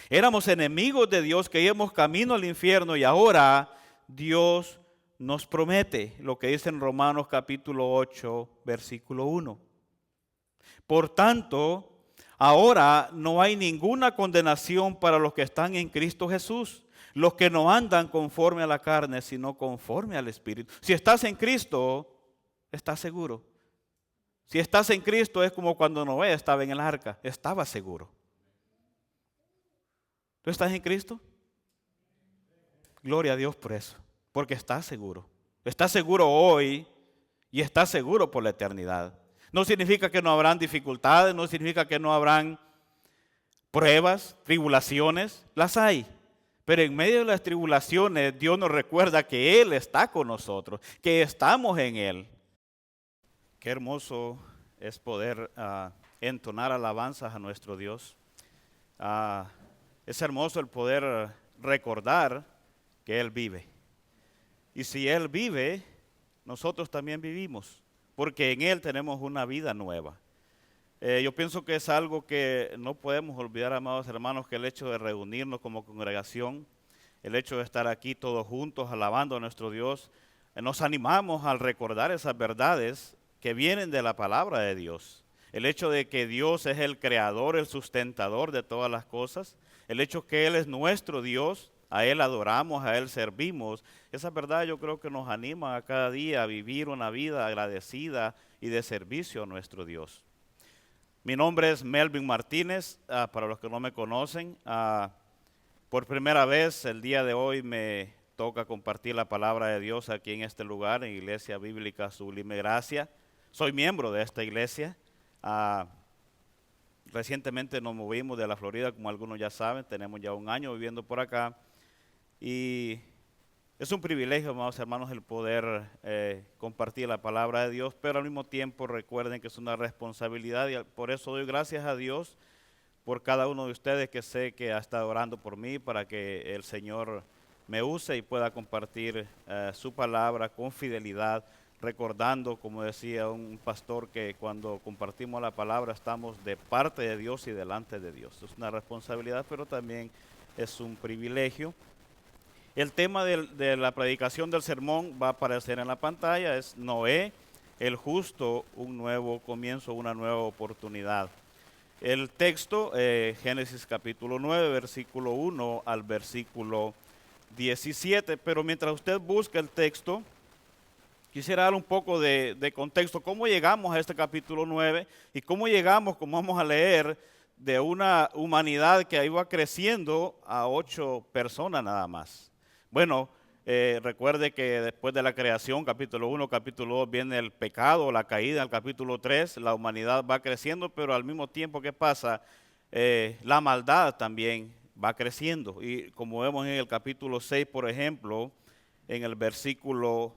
Éramos enemigos de Dios, que íbamos camino al infierno y ahora Dios nos promete lo que dice en Romanos capítulo 8, versículo 1. Por tanto, ahora no hay ninguna condenación para los que están en Cristo Jesús, los que no andan conforme a la carne, sino conforme al Espíritu. Si estás en Cristo, estás seguro. Si estás en Cristo es como cuando Noé estaba en el arca, estaba seguro. ¿Tú estás en Cristo? Gloria a Dios por eso, porque estás seguro. Estás seguro hoy y estás seguro por la eternidad. No significa que no habrán dificultades, no significa que no habrán pruebas, tribulaciones, las hay. Pero en medio de las tribulaciones Dios nos recuerda que Él está con nosotros, que estamos en Él. Qué hermoso es poder entonar alabanzas a nuestro Dios. Es hermoso el poder recordar que Él vive. Y si Él vive, nosotros también vivimos, porque en Él tenemos una vida nueva. Yo pienso que es algo que no podemos olvidar, amados hermanos, que el hecho de reunirnos como congregación, el hecho de estar aquí todos juntos alabando a nuestro Dios, nos animamos al recordar esas verdades que vienen de la palabra de Dios. El hecho de que Dios es el creador, el sustentador de todas las cosas, el hecho que Él es nuestro Dios, a Él adoramos, a Él servimos. Esa verdad yo creo que nos anima a cada día a vivir una vida agradecida y de servicio a nuestro Dios. Mi nombre es Melvin Martínez, para los que no me conocen. Por primera vez el día de hoy me toca compartir la palabra de Dios aquí en este lugar, en Iglesia Bíblica Sublime Gracia. Soy miembro de esta iglesia. Recientemente nos movimos de la Florida, como algunos ya saben, tenemos ya un año viviendo por acá. Y es un privilegio, amados hermanos, el poder compartir la palabra de Dios, pero al mismo tiempo recuerden que es una responsabilidad y por eso doy gracias a Dios por cada uno de ustedes que sé que ha estado orando por mí para que el Señor me use y pueda compartir su palabra con fidelidad, recordando, como decía un pastor, que cuando compartimos la palabra estamos de parte de Dios y delante de Dios. Es una responsabilidad, pero también es un privilegio. El tema de la predicación del sermón va a aparecer en la pantalla, es Noé, el justo, un nuevo comienzo, una nueva oportunidad. El texto, Génesis capítulo 9, versículo 1 al versículo 17, pero mientras usted busca el texto, quisiera dar un poco de contexto, cómo llegamos a este capítulo 9 y cómo llegamos, como vamos a leer, de una humanidad que iba creciendo a 8 personas nada más. Bueno, recuerde que después de la creación, capítulo 1, capítulo 2, viene el pecado, la caída. En el capítulo 3, la humanidad va creciendo, pero al mismo tiempo, ¿qué pasa? La maldad también va creciendo. Y como vemos en el capítulo 6, por ejemplo, en el versículo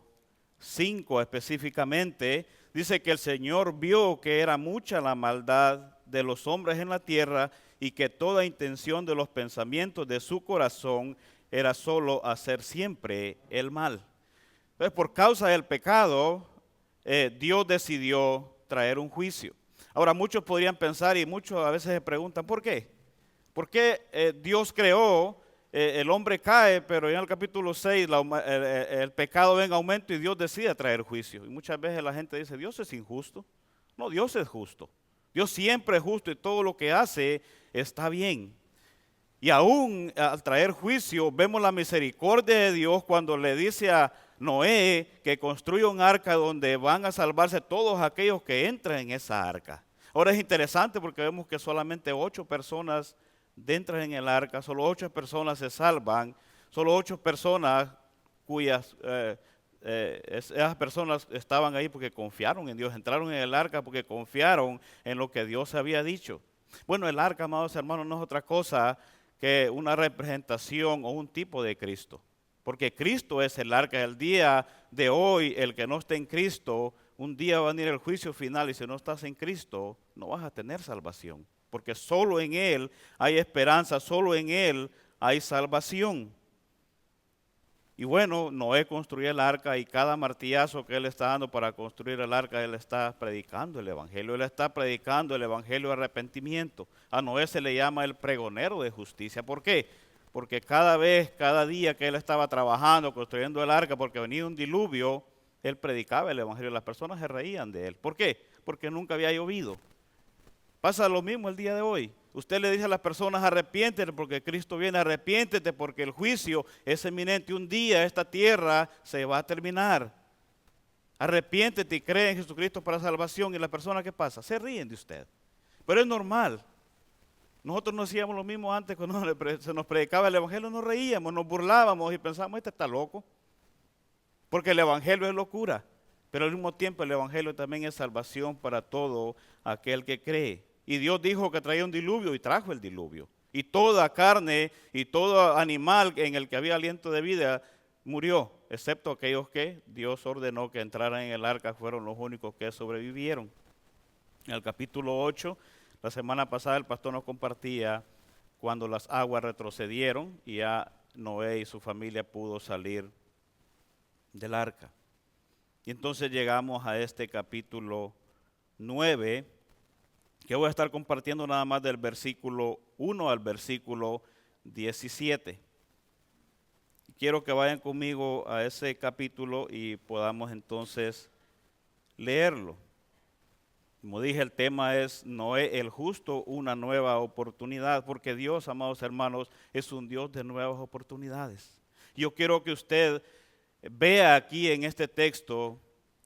5 específicamente, dice que el Señor vio que era mucha la maldad de los hombres en la tierra y que toda intención de los pensamientos de su corazón era solo hacer siempre el mal. Entonces, por causa del pecado, Dios decidió traer un juicio. Ahora, muchos podrían pensar y muchos a veces se preguntan, ¿por qué? ¿Por qué Dios creó, el hombre cae, pero en el capítulo 6 el pecado va en aumento y Dios decide traer juicio? Y muchas veces la gente dice, Dios es injusto. No, Dios es justo. Dios siempre es justo y todo lo que hace está bien. Y aún al traer juicio, vemos la misericordia de Dios cuando le dice a Noé que construya un arca donde van a salvarse todos aquellos que entran en esa arca. Ahora es interesante porque vemos que solamente 8 personas entran en el arca, solo 8 personas se salvan, solo 8 personas cuyas esas personas estaban ahí porque confiaron en Dios, entraron en el arca porque confiaron en lo que Dios había dicho. Bueno, el arca, amados hermanos, no es otra cosa que una representación o un tipo de Cristo. Porque Cristo es el arca. El día de hoy, el que no esté en Cristo, un día va a venir el juicio final y si no estás en Cristo, no vas a tener salvación. Porque solo en Él hay esperanza, solo en Él hay salvación. Y bueno, Noé construyó el arca y cada martillazo que él está dando para construir el arca, él está predicando el evangelio. Él está predicando el evangelio de arrepentimiento. A Noé se le llama el pregonero de justicia. ¿Por qué? Porque cada vez, cada día que él estaba trabajando, construyendo el arca, porque venía un diluvio, él predicaba el evangelio. Las personas se reían de él. ¿Por qué? Porque nunca había llovido. Pasa lo mismo el día de hoy. Usted le dice a las personas, arrepiéntete porque Cristo viene, arrepiéntete porque el juicio es eminente. Un día esta tierra se va a terminar. Arrepiéntete y cree en Jesucristo para salvación. Y la persona, ¿qué pasa? Se ríen de usted. Pero es normal. Nosotros no hacíamos lo mismo antes cuando se nos predicaba el evangelio, nos reíamos, nos burlábamos y pensábamos, este está loco. Porque el evangelio es locura. Pero al mismo tiempo el evangelio también es salvación para todo aquel que cree. Y Dios dijo que traía un diluvio y trajo el diluvio. Y toda carne y todo animal en el que había aliento de vida murió, excepto aquellos que Dios ordenó que entraran en el arca, fueron los únicos que sobrevivieron. En el capítulo 8, la semana pasada el pastor nos compartía cuando las aguas retrocedieron y ya Noé y su familia pudo salir del arca. Y entonces llegamos a este capítulo 9, que voy a estar compartiendo nada más del versículo 1 al versículo 17. Quiero que vayan conmigo a ese capítulo y podamos entonces leerlo. Como dije, el tema es Noé el justo, una nueva oportunidad, porque Dios, amados hermanos, es un Dios de nuevas oportunidades. Yo quiero que usted vea aquí en este texto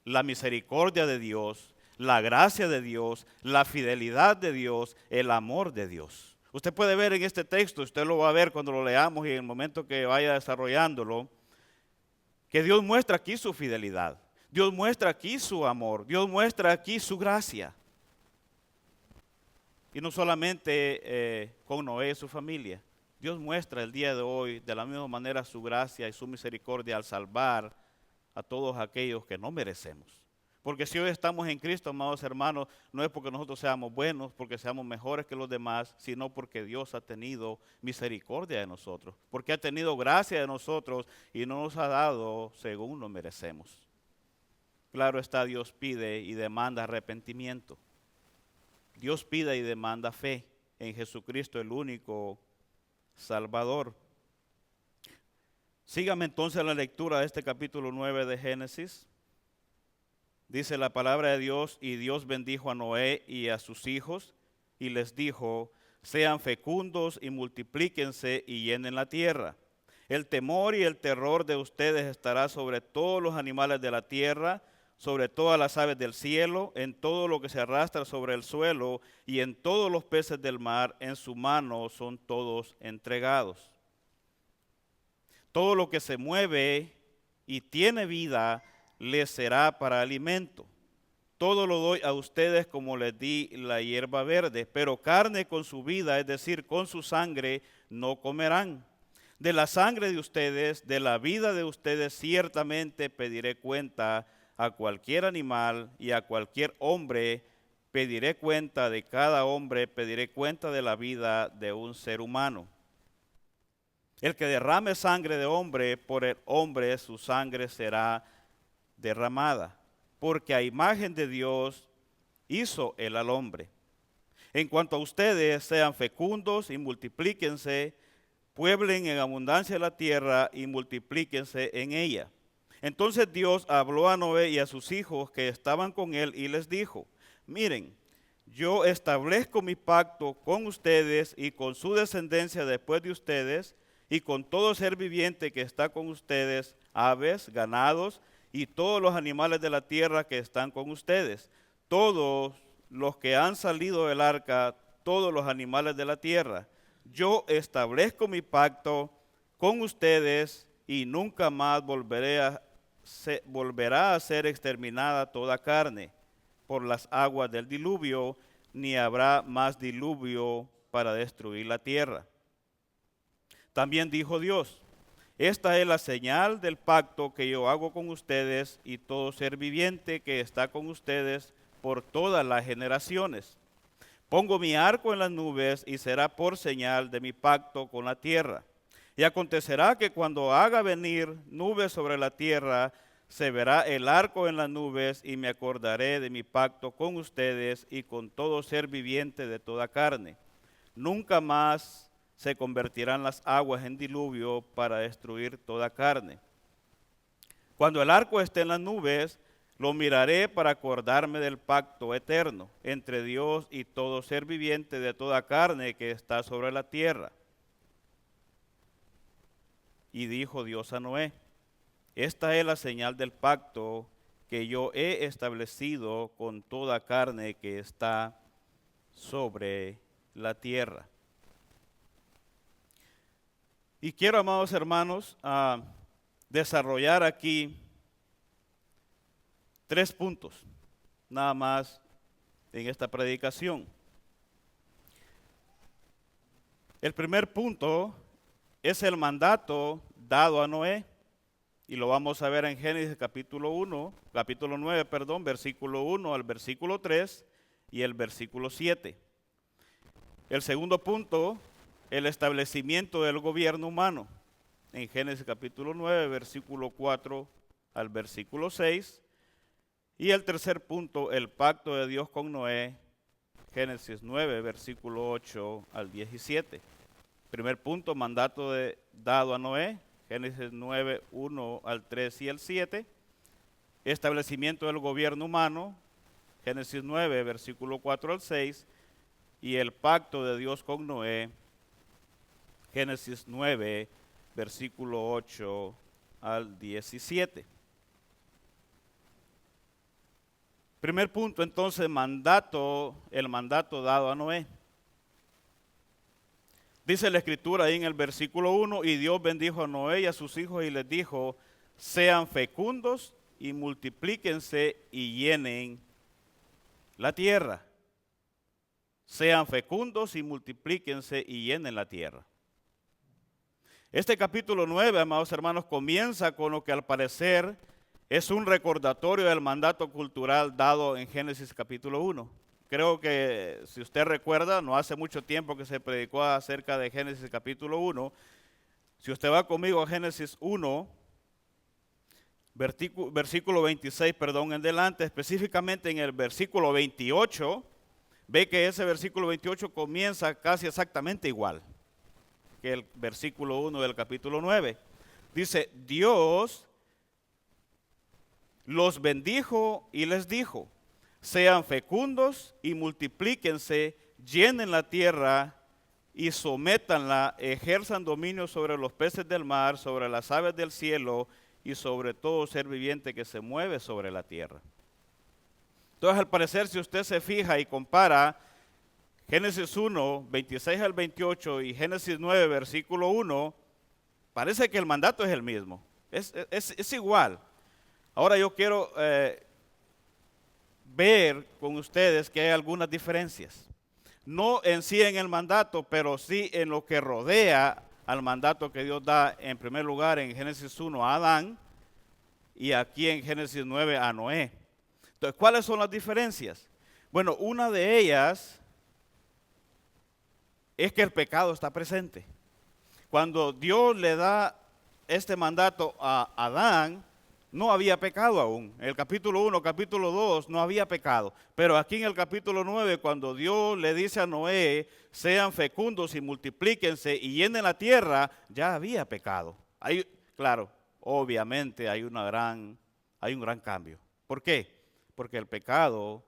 la misericordia de Dios, la gracia de Dios, la fidelidad de Dios, el amor de Dios. Usted puede ver en este texto, usted lo va a ver cuando lo leamos y en el momento que vaya desarrollándolo, que Dios muestra aquí su fidelidad, Dios muestra aquí su amor, Dios muestra aquí su gracia. Y no solamente con Noé y su familia, Dios muestra el día de hoy de la misma manera su gracia y su misericordia al salvar a todos aquellos que no merecemos. Porque si hoy estamos en Cristo, amados hermanos, no es porque nosotros seamos buenos, porque seamos mejores que los demás, sino porque Dios ha tenido misericordia de nosotros, porque ha tenido gracia de nosotros y no nos ha dado según lo merecemos. Claro está, Dios pide y demanda arrepentimiento. Dios pide y demanda fe en Jesucristo, el único Salvador. Sígame entonces la lectura de este capítulo 9 de Génesis. Dice la palabra de Dios, y Dios bendijo a Noé y a sus hijos, y les dijo, sean fecundos y multiplíquense y llenen la tierra. El temor y el terror de ustedes estará sobre todos los animales de la tierra, sobre todas las aves del cielo, en todo lo que se arrastra sobre el suelo, y en todos los peces del mar, en su mano son todos entregados. Todo lo que se mueve y tiene vida, les será para alimento. Todo lo doy a ustedes como les di la hierba verde, pero carne con su vida, es decir, con su sangre, no comerán. De la sangre de ustedes, de la vida de ustedes, ciertamente pediré cuenta a cualquier animal y a cualquier hombre, pediré cuenta de cada hombre, pediré cuenta de la vida de un ser humano. El que derrame sangre de hombre, por el hombre su sangre será derramada, porque a imagen de Dios hizo él al hombre. En cuanto a ustedes, sean fecundos y multiplíquense, pueblen en abundancia la tierra y multiplíquense en ella. Entonces Dios habló a Noé y a sus hijos que estaban con él y les dijo, miren, yo establezco mi pacto con ustedes y con su descendencia después de ustedes y con todo ser viviente que está con ustedes, aves, ganados, y todos los animales de la tierra que están con ustedes, todos los que han salido del arca, todos los animales de la tierra. Yo establezco mi pacto con ustedes y nunca más volverá a ser exterminada toda carne por las aguas del diluvio, ni habrá más diluvio para destruir la tierra. También dijo Dios, esta es la señal del pacto que yo hago con ustedes y todo ser viviente que está con ustedes por todas las generaciones. Pongo mi arco en las nubes y será por señal de mi pacto con la tierra. Y acontecerá que cuando haga venir nubes sobre la tierra, se verá el arco en las nubes, y me acordaré de mi pacto con ustedes y con todo ser viviente de toda carne. Nunca más se convertirán las aguas en diluvio para destruir toda carne. Cuando el arco esté en las nubes, lo miraré para acordarme del pacto eterno entre Dios y todo ser viviente de toda carne que está sobre la tierra. Y dijo Dios a Noé: esta es la señal del pacto que yo he establecido con toda carne que está sobre la tierra. Y quiero, amados hermanos, desarrollar aquí 3 puntos, nada más en esta predicación. El primer punto es el mandato dado a Noé, y lo vamos a ver en Génesis capítulo 9, versículo 1 al versículo 3 y el versículo 7. El segundo punto, el establecimiento del gobierno humano, en Génesis capítulo 9, versículo 4 al versículo 6. Y el tercer punto, el pacto de Dios con Noé, Génesis 9, versículo 8 al 17. Primer punto, mandato dado a Noé, Génesis 9, 1 al 3 y el 7. Establecimiento del gobierno humano, Génesis 9, versículo 4 al 6. Y el pacto de Dios con Noé, Génesis 9, versículo 8 al 17. Primer punto, entonces, el mandato dado a Noé. Dice la escritura ahí en el versículo 1, y Dios bendijo a Noé y a sus hijos y les dijo: sean fecundos y multiplíquense y llenen la tierra. Sean fecundos y multiplíquense y llenen la tierra. Este capítulo 9, amados hermanos, comienza con lo que al parecer es un recordatorio del mandato cultural dado en Génesis capítulo 1. Creo que, si usted recuerda, no hace mucho tiempo que se predicó acerca de Génesis capítulo 1. Si usted va conmigo a Génesis 1, versículo 26, en adelante, específicamente en el versículo 28, ve que ese versículo 28 comienza casi exactamente igual que el versículo 1 del capítulo 9. Dice: Dios los bendijo y les dijo: sean fecundos y multiplíquense, llenen la tierra y sométanla, ejerzan dominio sobre los peces del mar, sobre las aves del cielo y sobre todo ser viviente que se mueve sobre la tierra. Entonces, al parecer, si usted se fija y compara Génesis 1, 26 al 28 y Génesis 9, versículo 1, parece que el mandato es el mismo, es igual. Ahora yo quiero ver con ustedes que hay algunas diferencias. No en sí en el mandato, pero sí en lo que rodea al mandato que Dios da, en primer lugar en Génesis 1 a Adán y aquí en Génesis 9 a Noé. Entonces, ¿cuáles son las diferencias? Bueno, una de ellas es que el pecado está presente. Cuando Dios le da este mandato a Adán, no había pecado aún. En el capítulo 1, capítulo 2 no había pecado. Pero aquí en el capítulo 9, cuando Dios le dice a Noé: sean fecundos y multiplíquense y llenen la tierra, ya había pecado. Claro, obviamente hay un gran cambio. ¿Por qué? Porque el pecado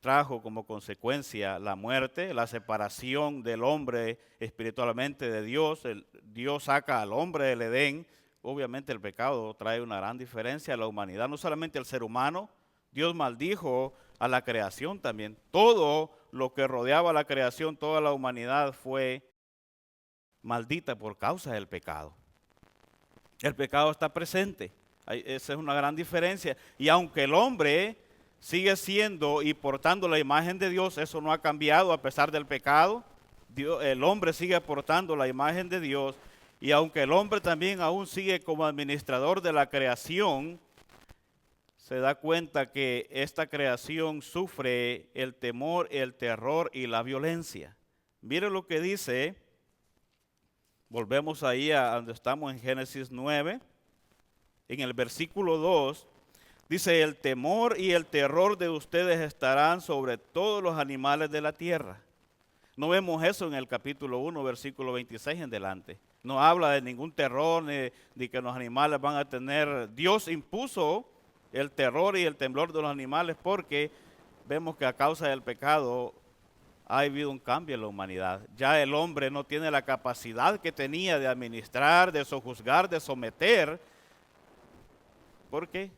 trajo como consecuencia la muerte, la separación del hombre espiritualmente de Dios. Dios saca al hombre del Edén. Obviamente el pecado trae una gran diferencia a la humanidad, no solamente al ser humano. Dios maldijo a la creación también. Todo lo que rodeaba a la creación, toda la humanidad fue maldita por causa del pecado. El pecado está presente. Esa es una gran diferencia. Y aunque el hombre sigue siendo y portando la imagen de Dios, eso no ha cambiado a pesar del pecado. El hombre sigue portando la imagen de Dios. Y aunque el hombre también aún sigue como administrador de la creación, se da cuenta que esta creación sufre el temor, el terror y la violencia. Mire lo que dice Volvemos ahí a donde estamos en Génesis 9. En el versículo 2 dice, el temor y el terror de ustedes estarán sobre todos los animales de la tierra. No vemos eso en el capítulo 1, versículo 26 en delante. No habla de ningún terror ni que los animales van a tener. Dios impuso el terror y el temblor de los animales porque vemos que a causa del pecado ha habido un cambio en la humanidad. Ya el hombre no tiene la capacidad que tenía de administrar, de sojuzgar, de someter, porque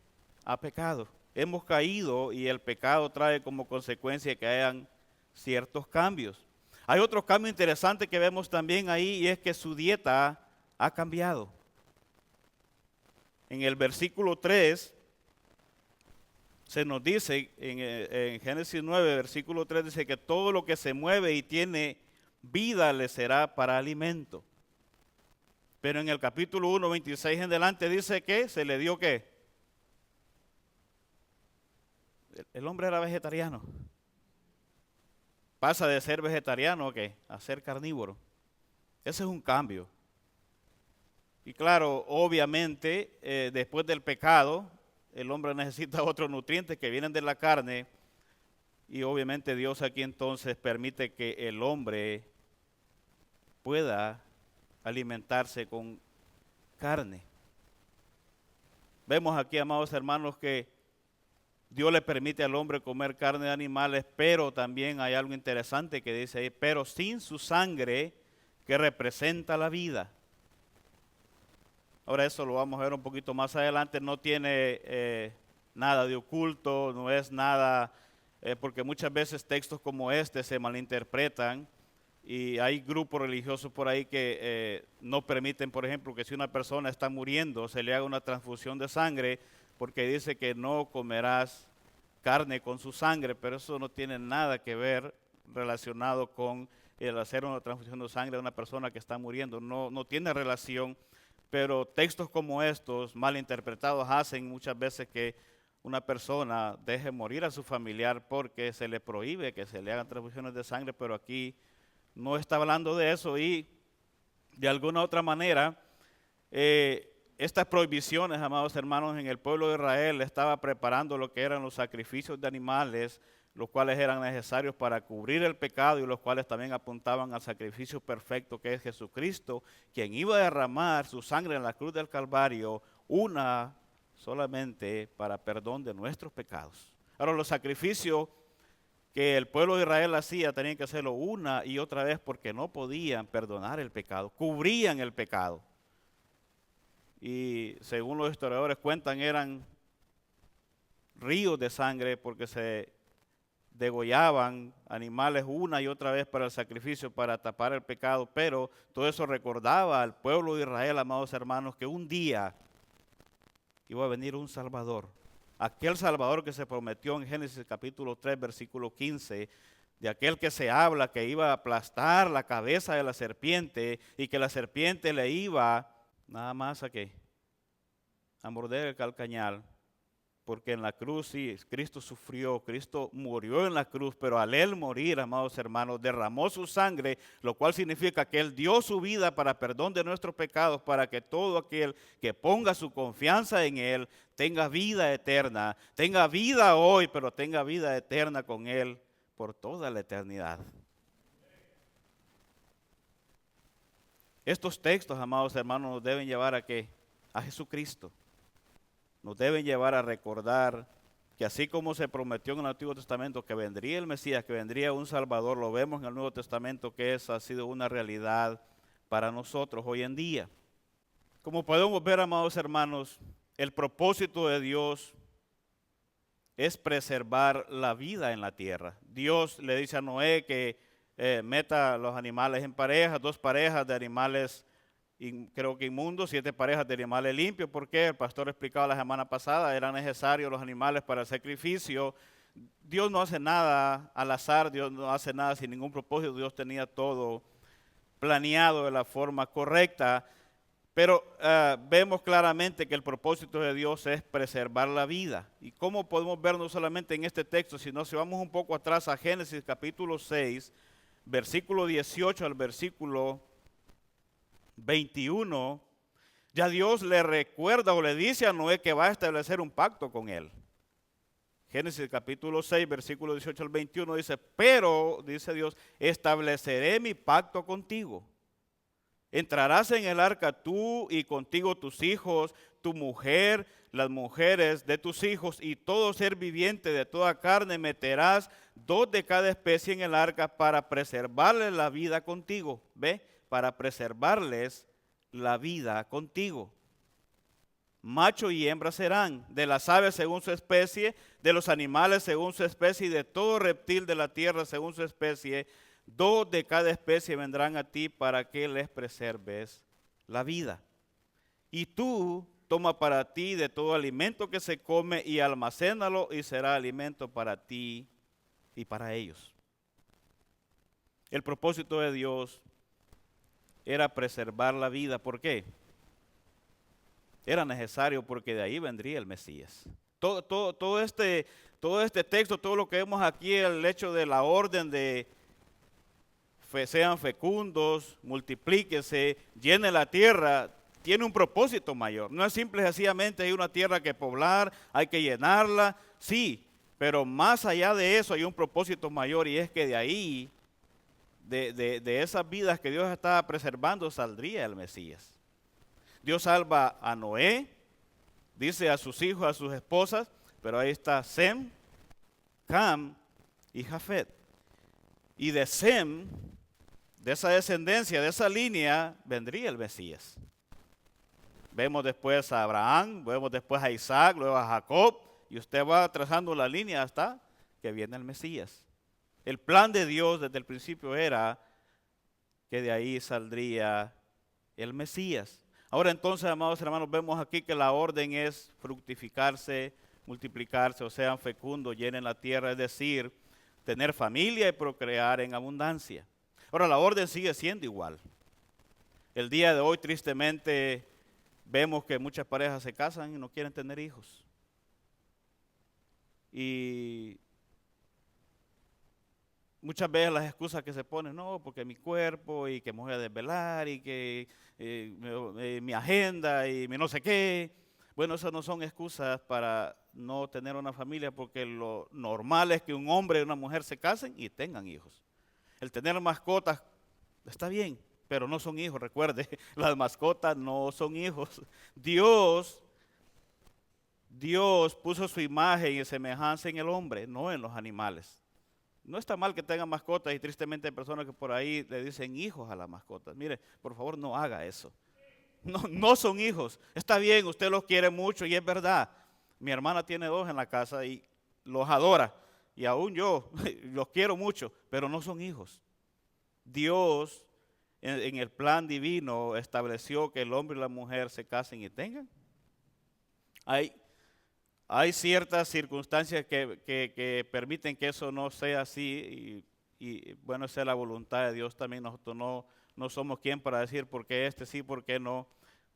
ha pecado. Hemos caído y el pecado trae como consecuencia que hayan ciertos cambios. Hay otro cambio interesante que vemos también ahí y es que su dieta ha cambiado. En el versículo 3 se nos dice, en Génesis 9, versículo 3 dice que todo lo que se mueve y tiene vida le será para alimento. Pero en el capítulo 1, 26 en delante dice que se le dio ¿qué? El hombre era vegetariano. Pasa de ser vegetariano ¿a qué? A ser carnívoro. Ese es un cambio. Y claro, obviamente, después del pecado, el hombre necesita otros nutrientes que vienen de la carne. Y obviamente Dios aquí entonces permite que el hombre pueda alimentarse con carne. Vemos aquí, amados hermanos, que Dios le permite al hombre comer carne de animales, pero también hay algo interesante que dice ahí, pero sin su sangre que representa la vida. Ahora eso lo vamos a ver un poquito más adelante, no tiene nada de oculto, no es nada, porque muchas veces textos como este se malinterpretan y hay grupos religiosos por ahí que no permiten, por ejemplo, que si una persona está muriendo se le haga una transfusión de sangre, porque dice que no comerás carne con su sangre, pero eso no tiene nada que ver relacionado con el hacer una transfusión de sangre de una persona que está muriendo, no tiene relación, pero textos como estos, mal interpretados, hacen muchas veces que una persona deje morir a su familiar porque se le prohíbe que se le hagan transfusiones de sangre, pero aquí no está hablando de eso y de alguna otra manera estas prohibiciones, amados hermanos, en el pueblo de Israel estaba preparando lo que eran los sacrificios de animales, los cuales eran necesarios para cubrir el pecado y los cuales también apuntaban al sacrificio perfecto que es Jesucristo, quien iba a derramar su sangre en la cruz del Calvario, una solamente para perdón de nuestros pecados. Ahora, los sacrificios que el pueblo de Israel hacía tenían que hacerlo una y otra vez porque no podían perdonar el pecado, cubrían el pecado. Y según los historiadores cuentan, eran ríos de sangre porque se degollaban animales una y otra vez para el sacrificio, para tapar el pecado, pero todo eso recordaba al pueblo de Israel, amados hermanos, que un día iba a venir un Salvador. Aquel Salvador que se prometió en Génesis capítulo 3, versículo 15, de aquel que se habla que iba a aplastar la cabeza de la serpiente y que la serpiente le iba nada más a qué, a morder el calcañal, porque en la cruz sí, Cristo sufrió, Cristo murió en la cruz, pero al Él morir, amados hermanos, derramó su sangre, lo cual significa que Él dio su vida para perdón de nuestros pecados, para que todo aquel que ponga su confianza en Él tenga vida eterna, tenga vida hoy, pero tenga vida eterna con Él por toda la eternidad. Estos textos, amados hermanos, nos deben llevar a ¿qué? A Jesucristo. Nos deben llevar a recordar que así como se prometió en el Antiguo Testamento que vendría el Mesías, que vendría un Salvador, lo vemos en el Nuevo Testamento que esa ha sido una realidad para nosotros hoy en día. Como podemos ver, amados hermanos, el propósito de Dios es preservar la vida en la tierra. Dios le dice a Noé que meta los animales en parejas, 2 parejas de animales creo que inmundos, 7 parejas de animales limpios, porque el pastor explicaba la semana pasada, eran necesarios los animales para el sacrificio. Dios no hace nada al azar, Dios no hace nada sin ningún propósito, Dios tenía todo planeado de la forma correcta, pero vemos claramente que el propósito de Dios es preservar la vida. ¿Y cómo podemos ver no solamente en este texto, sino si vamos un poco atrás a Génesis capítulo 6, versículo 18 al versículo 21, ya Dios le recuerda o le dice a Noé que va a establecer un pacto con él. Génesis capítulo 6, versículo 18 al 21 dice, pero, dice Dios, estableceré mi pacto contigo. Entrarás en el arca tú y contigo tus hijos, tu mujer, las mujeres de tus hijos y todo ser viviente de toda carne. Meterás 2 de cada especie en el arca para preservarles la vida contigo. ¿Ve? Para preservarles la vida contigo. Macho y hembra serán, de las aves según su especie, de los animales según su especie y de todo reptil de la tierra según su especie. 2 de cada especie vendrán a ti para que les preserves la vida. Y tú toma para ti de todo alimento que se come y almacénalo y será alimento para ti y para ellos. El propósito de Dios era preservar la vida. ¿Por qué? Era necesario porque de ahí vendría el Mesías. Todo este texto, todo lo que vemos aquí, el hecho de la orden de sean fecundos, multiplíquese, llene la tierra, tiene un propósito mayor. No es simple y sencillamente hay una tierra que poblar, hay que llenarla, sí, pero más allá de eso hay un propósito mayor y es que de ahí, de esas vidas que Dios estaba preservando, saldría el Mesías. Dios salva a Noé, dice a sus hijos, a sus esposas, pero ahí está Sem, Cam y Jafet. Y de Sem, de esa descendencia, de esa línea, vendría el Mesías. Vemos después a Abraham, vemos después a Isaac, luego a Jacob, y usted va trazando la línea hasta que viene el Mesías. El plan de Dios desde el principio era que de ahí saldría el Mesías. Ahora entonces, amados hermanos, vemos aquí que la orden es fructificarse, multiplicarse, o sean fecundos, llenen la tierra, es decir, tener familia y procrear en abundancia. Ahora la orden sigue siendo igual. El día de hoy, tristemente, vemos que muchas parejas se casan y no quieren tener hijos. Y muchas veces las excusas que se ponen, no, porque mi cuerpo y que me voy a desvelar y que mi agenda y mi no sé qué. Bueno, esas no son excusas para no tener una familia, porque lo normal es que un hombre y una mujer se casen y tengan hijos. El tener mascotas está bien, pero no son hijos, recuerde, las mascotas no son hijos. Dios puso su imagen y semejanza en el hombre, no en los animales. No está mal que tengan mascotas y tristemente hay personas que por ahí le dicen hijos a las mascotas. Mire, por favor no haga eso. No son hijos. Está bien, usted los quiere mucho y es verdad. Mi hermana tiene 2 en la casa y los adora. Y aún yo los quiero mucho, pero no son hijos. Dios en el plan divino estableció que el hombre y la mujer se casen y tengan. Hay ciertas circunstancias que permiten que eso no sea así y bueno, esa es la voluntad de Dios también. Nosotros no somos quien para decir por qué este sí, por qué no,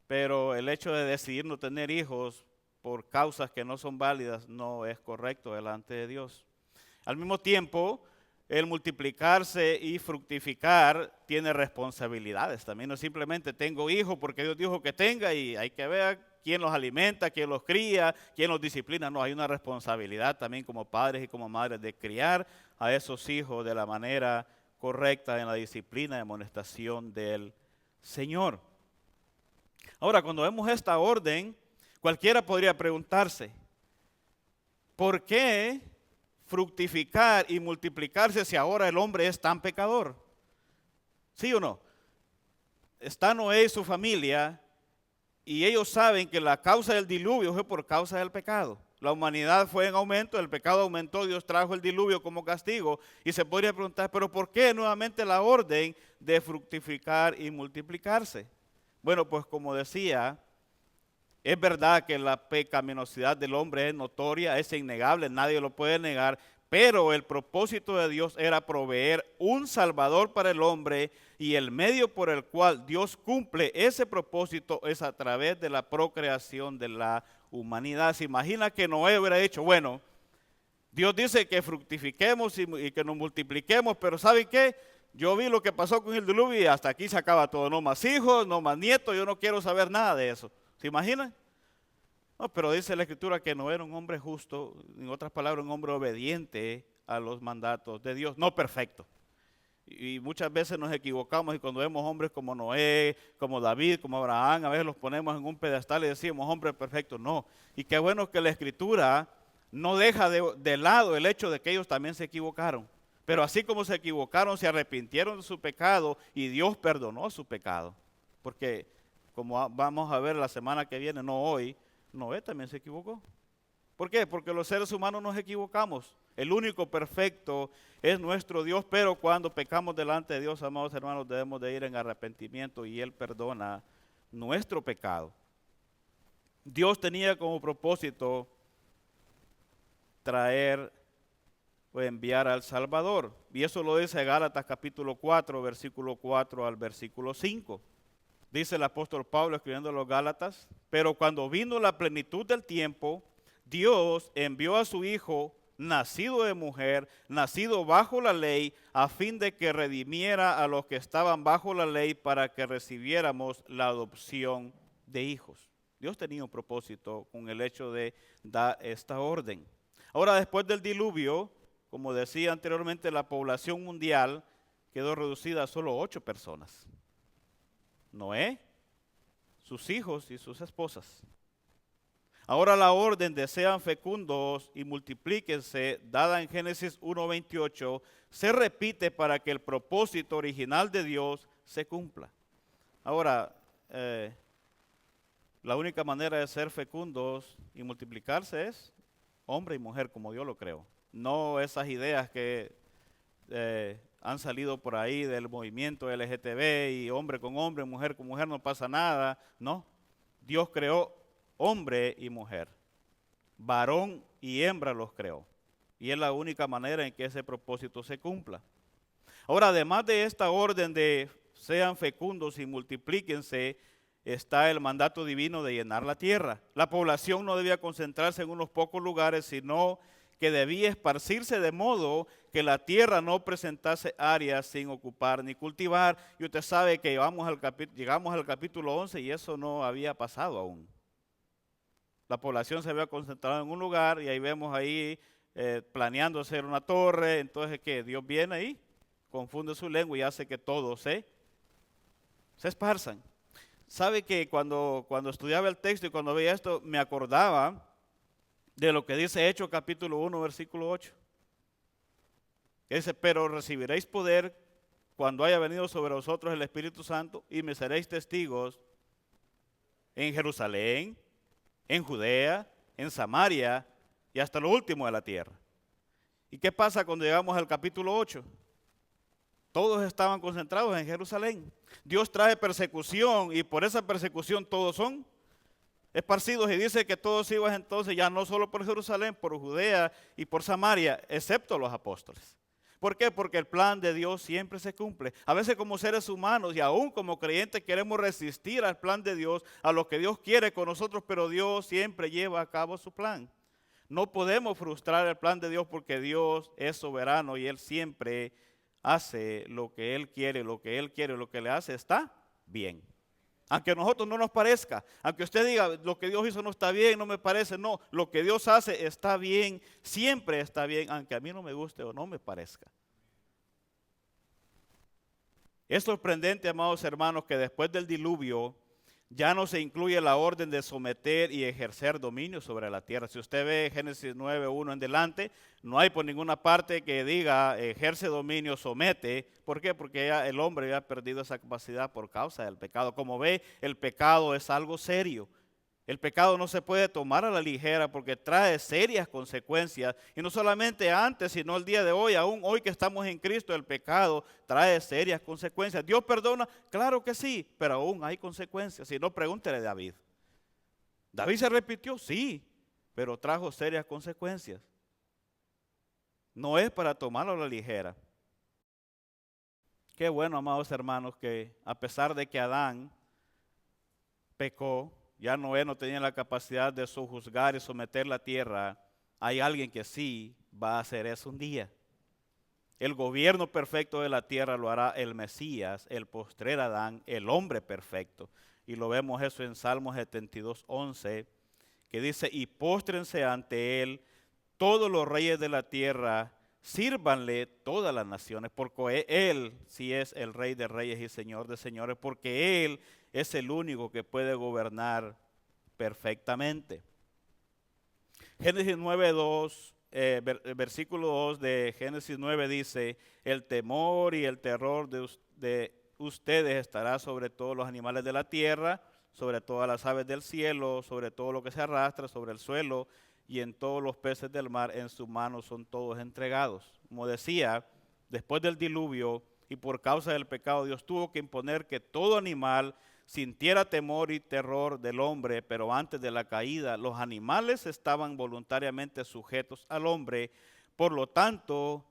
pero el hecho de decidir no tener hijos por causas que no son válidas no es correcto delante de Dios. Al mismo tiempo, el multiplicarse y fructificar tiene responsabilidades. También no simplemente tengo hijos porque Dios dijo que tenga y hay que ver quién los alimenta, quién los cría, quién los disciplina. No, hay una responsabilidad también como padres y como madres de criar a esos hijos de la manera correcta en la disciplina y amonestación del Señor. Ahora, cuando vemos esta orden, cualquiera podría preguntarse, ¿por qué fructificar y multiplicarse si ahora el hombre es tan pecador? ¿Sí o no? Está Noé y su familia y ellos saben que la causa del diluvio fue por causa del pecado. La humanidad fue en aumento, el pecado aumentó, Dios trajo el diluvio como castigo. Y se podría preguntar, ¿pero por qué nuevamente la orden de fructificar y multiplicarse? Bueno, pues como decía, es verdad que la pecaminosidad del hombre es notoria, es innegable, nadie lo puede negar, pero el propósito de Dios era proveer un Salvador para el hombre y el medio por el cual Dios cumple ese propósito es a través de la procreación de la humanidad. Se imagina que Noé hubiera dicho, bueno, Dios dice que fructifiquemos y que nos multipliquemos, pero ¿saben qué? yo vi lo que pasó con el diluvio y hasta aquí se acaba todo. No más hijos, no más nietos, yo no quiero saber nada de eso. ¿Se imaginan? No, pero dice la Escritura que no era un hombre justo, en otras palabras, un hombre obediente a los mandatos de Dios, no perfecto. Y muchas veces nos equivocamos y cuando vemos hombres como Noé, como David, como Abraham, a veces los ponemos en un pedestal y decimos hombres perfectos. No. Y qué bueno que la Escritura no deja de lado el hecho de que ellos también se equivocaron. Pero así como se equivocaron, se arrepintieron de su pecado y Dios perdonó su pecado. Porque como vamos a ver la semana que viene, no hoy, Noé también se equivocó. ¿Por qué? Porque los seres humanos nos equivocamos. El único perfecto es nuestro Dios, pero cuando pecamos delante de Dios, amados hermanos, debemos de ir en arrepentimiento y Él perdona nuestro pecado. Dios tenía como propósito traer o enviar al Salvador. Y eso lo dice Gálatas capítulo 4, versículo 4 al versículo 5. Dice el apóstol Pablo escribiendo a los Gálatas, pero cuando vino la plenitud del tiempo, Dios envió a su Hijo, nacido de mujer, nacido bajo la ley, a fin de que redimiera a los que estaban bajo la ley para que recibiéramos la adopción de hijos. Dios tenía un propósito con el hecho de dar esta orden. Ahora, después del diluvio, como decía anteriormente, la población mundial quedó reducida a solo 8 personas. Noé, sus hijos y sus esposas. Ahora la orden de sean fecundos y multiplíquense, dada en Génesis 1:28, se repite para que el propósito original de Dios se cumpla. Ahora, la única manera de ser fecundos y multiplicarse es hombre y mujer, como Dios lo creó. No esas ideas que han salido por ahí del movimiento LGTB y hombre con hombre, mujer con mujer, no pasa nada. No, Dios creó hombre y mujer, varón y hembra los creó. Y es la única manera en que ese propósito se cumpla. Ahora, además de esta orden de sean fecundos y multiplíquense, está el mandato divino de llenar la tierra. La población no debía concentrarse en unos pocos lugares, sino que debía esparcirse de modo que la tierra no presentase áreas sin ocupar ni cultivar. Y usted sabe que llegamos al capítulo 11 y eso no había pasado aún. La población se había concentrado en un lugar y ahí vemos ahí planeando hacer una torre. Entonces, ¿qué? Dios viene ahí, confunde su lengua y hace que todos se esparzan. ¿Sabe que cuando estudiaba el texto y cuando veía esto, me acordaba de lo que dice Hechos capítulo 1, versículo 8? Que dice, pero recibiréis poder cuando haya venido sobre vosotros el Espíritu Santo y me seréis testigos en Jerusalén, en Judea, en Samaria y hasta lo último de la tierra. ¿Y qué pasa cuando llegamos al capítulo 8? Todos estaban concentrados en Jerusalén. Dios trae persecución y por esa persecución todos son esparcidos y dice que todos iban entonces ya no solo por Jerusalén, por Judea y por Samaria, excepto los apóstoles. ¿Por qué? Porque el plan de Dios siempre se cumple. A veces como seres humanos y aún como creyentes queremos resistir al plan de Dios, a lo que Dios quiere con nosotros, pero Dios siempre lleva a cabo su plan. No podemos frustrar el plan de Dios porque Dios es soberano y Él siempre hace lo que Él quiere, lo que Él quiere, lo que le hace está bien. Aunque a nosotros no nos parezca, aunque usted diga lo que Dios hizo no está bien, no me parece, no, lo que Dios hace está bien, siempre está bien, aunque a mí no me guste o no me parezca. Es sorprendente, amados hermanos, que después del diluvio ya no se incluye la orden de someter y ejercer dominio sobre la tierra. Si usted ve Génesis 9:1 en delante, no hay por ninguna parte que diga ejerce dominio, somete. ¿Por qué? Porque ya el hombre ya ha perdido esa capacidad por causa del pecado. Como ve, el pecado es algo serio. El pecado no se puede tomar a la ligera porque trae serias consecuencias. Y no solamente antes, sino el día de hoy, aún hoy que estamos en Cristo, el pecado trae serias consecuencias. ¿Dios perdona? Claro que sí, pero aún hay consecuencias. Si no, pregúntele a David. ¿David se arrepintió? Sí, pero trajo serias consecuencias. No es para tomarlo a la ligera. Qué bueno, amados hermanos, que a pesar de que Adán pecó, ya Noé no tenía la capacidad de sojuzgar y someter la tierra, hay alguien que sí va a hacer eso un día. El gobierno perfecto de la tierra lo hará el Mesías, el postrer Adán, el hombre perfecto. Y lo vemos eso en Salmos 72:11, que dice, y póstrense ante él todos los reyes de la tierra, sírvanle todas las naciones, porque él sí es el rey de reyes y señor de señores, porque él es el único que puede gobernar perfectamente. Génesis 9:2, versículo 2 de Génesis 9 dice, el temor y el terror de ustedes estará sobre todos los animales de la tierra, sobre todas las aves del cielo, sobre todo lo que se arrastra sobre el suelo y en todos los peces del mar, en su mano son todos entregados. Como decía, después del diluvio y por causa del pecado, Dios tuvo que imponer que todo animal sintiera temor y terror del hombre, pero antes de la caída los animales estaban voluntariamente sujetos al hombre. Por lo tanto,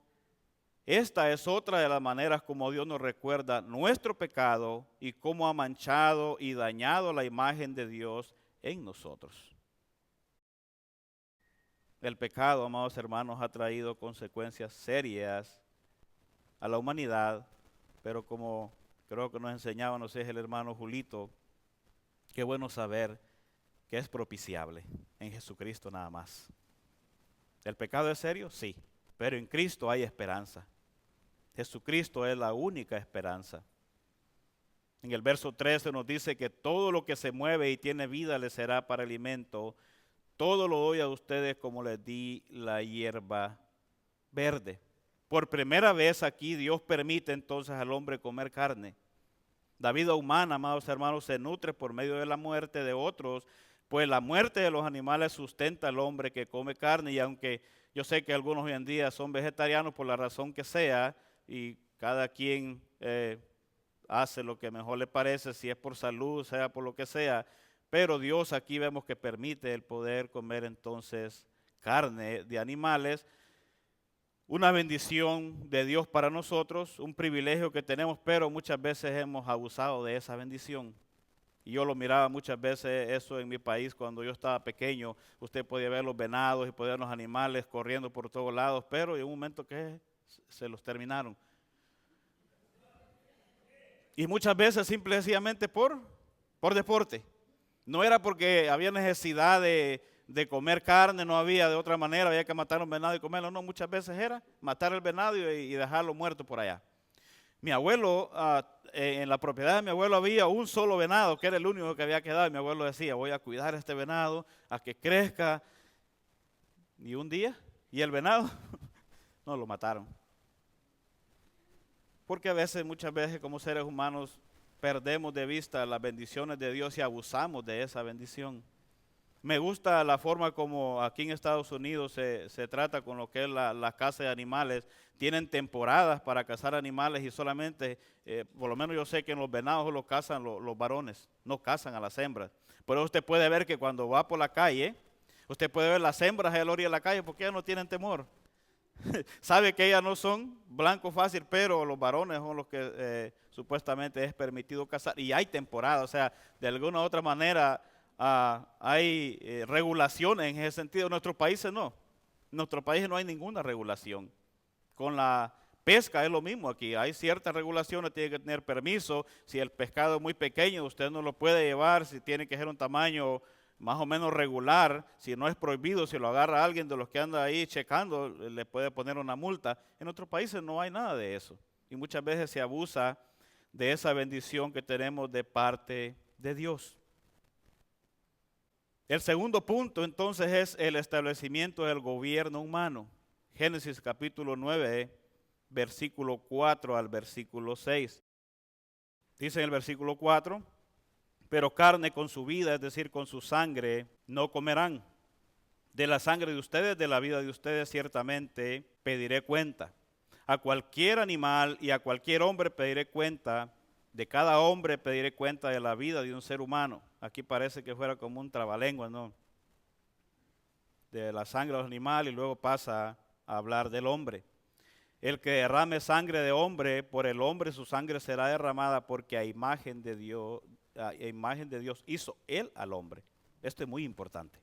esta es otra de las maneras como Dios nos recuerda nuestro pecado y cómo ha manchado y dañado la imagen de Dios en nosotros. El pecado, amados hermanos, ha traído consecuencias serias a la humanidad, pero como creo que nos enseñaba, no sé, el hermano Julito, qué bueno saber que es propiciable en Jesucristo nada más. ¿El pecado es serio? Sí, pero en Cristo hay esperanza. Jesucristo es la única esperanza. En el verso 13 nos dice que todo lo que se mueve y tiene vida les será para alimento. Todo lo doy a ustedes como les di la hierba verde. Por primera vez aquí Dios permite entonces al hombre comer carne. La vida humana, amados hermanos, se nutre por medio de la muerte de otros, pues la muerte de los animales sustenta al hombre que come carne, y aunque yo sé que algunos hoy en día son vegetarianos por la razón que sea, y cada quien hace lo que mejor le parece, si es por salud, sea por lo que sea, pero Dios aquí vemos que permite el poder comer entonces carne de animales. Una bendición de Dios para nosotros, un privilegio que tenemos, pero muchas veces hemos abusado de esa bendición. Y yo lo miraba muchas veces eso en mi país cuando yo estaba pequeño. Usted podía ver los venados y podía ver los animales corriendo por todos lados, pero en un momento que se los terminaron. Y muchas veces simple y sencillamente por deporte. No era porque había necesidad de comer carne, no había de otra manera, había que matar un venado y comerlo. No, muchas veces era matar el venado y dejarlo muerto por allá. Mi abuelo, en la propiedad de mi abuelo había un solo venado, que era el único que había quedado. Y mi abuelo decía, voy a cuidar a este venado, a que crezca. Y un día, y el venado, no, lo mataron. Porque a veces, muchas veces como seres humanos, perdemos de vista las bendiciones de Dios y abusamos de esa bendición. Me gusta la forma como aquí en Estados Unidos se trata con lo que es la caza de animales. Tienen temporadas para cazar animales y solamente, por lo menos yo sé que en los venados los cazan los varones, no cazan a las hembras. Pero usted puede ver que cuando va por la calle, usted puede ver las hembras a la orilla de la calle porque ellas no tienen temor. Sabe que ellas no son blanco fácil, pero los varones son los que supuestamente es permitido cazar. Y hay temporada, o sea, de alguna u otra manera hay regulaciones en ese sentido. En nuestros países no. En nuestros países no hay ninguna regulación. Con la pesca es lo mismo aquí. Hay ciertas regulaciones, tiene que tener permiso. Si el pescado es muy pequeño, usted no lo puede llevar. Si tiene que ser un tamaño más o menos regular, si no es prohibido, si lo agarra alguien de los que anda ahí checando, le puede poner una multa. En otros países no hay nada de eso. Y muchas veces se abusa de esa bendición que tenemos de parte de Dios. El segundo punto entonces es el establecimiento del gobierno humano. Génesis capítulo 9, versículo 4 al versículo 6. Dice en el versículo 4, pero carne con su vida, es decir, con su sangre, no comerán. De la sangre de ustedes, de la vida de ustedes, ciertamente pediré cuenta. A cualquier animal y a cualquier hombre pediré cuenta. De cada hombre pediré cuenta de la vida de un ser humano. Aquí parece que fuera como un trabalenguas, ¿no? De la sangre del animal y luego pasa a hablar del hombre. El que derrame sangre de hombre, por el hombre su sangre será derramada, porque a imagen de Dios hizo él al hombre. Esto es muy importante.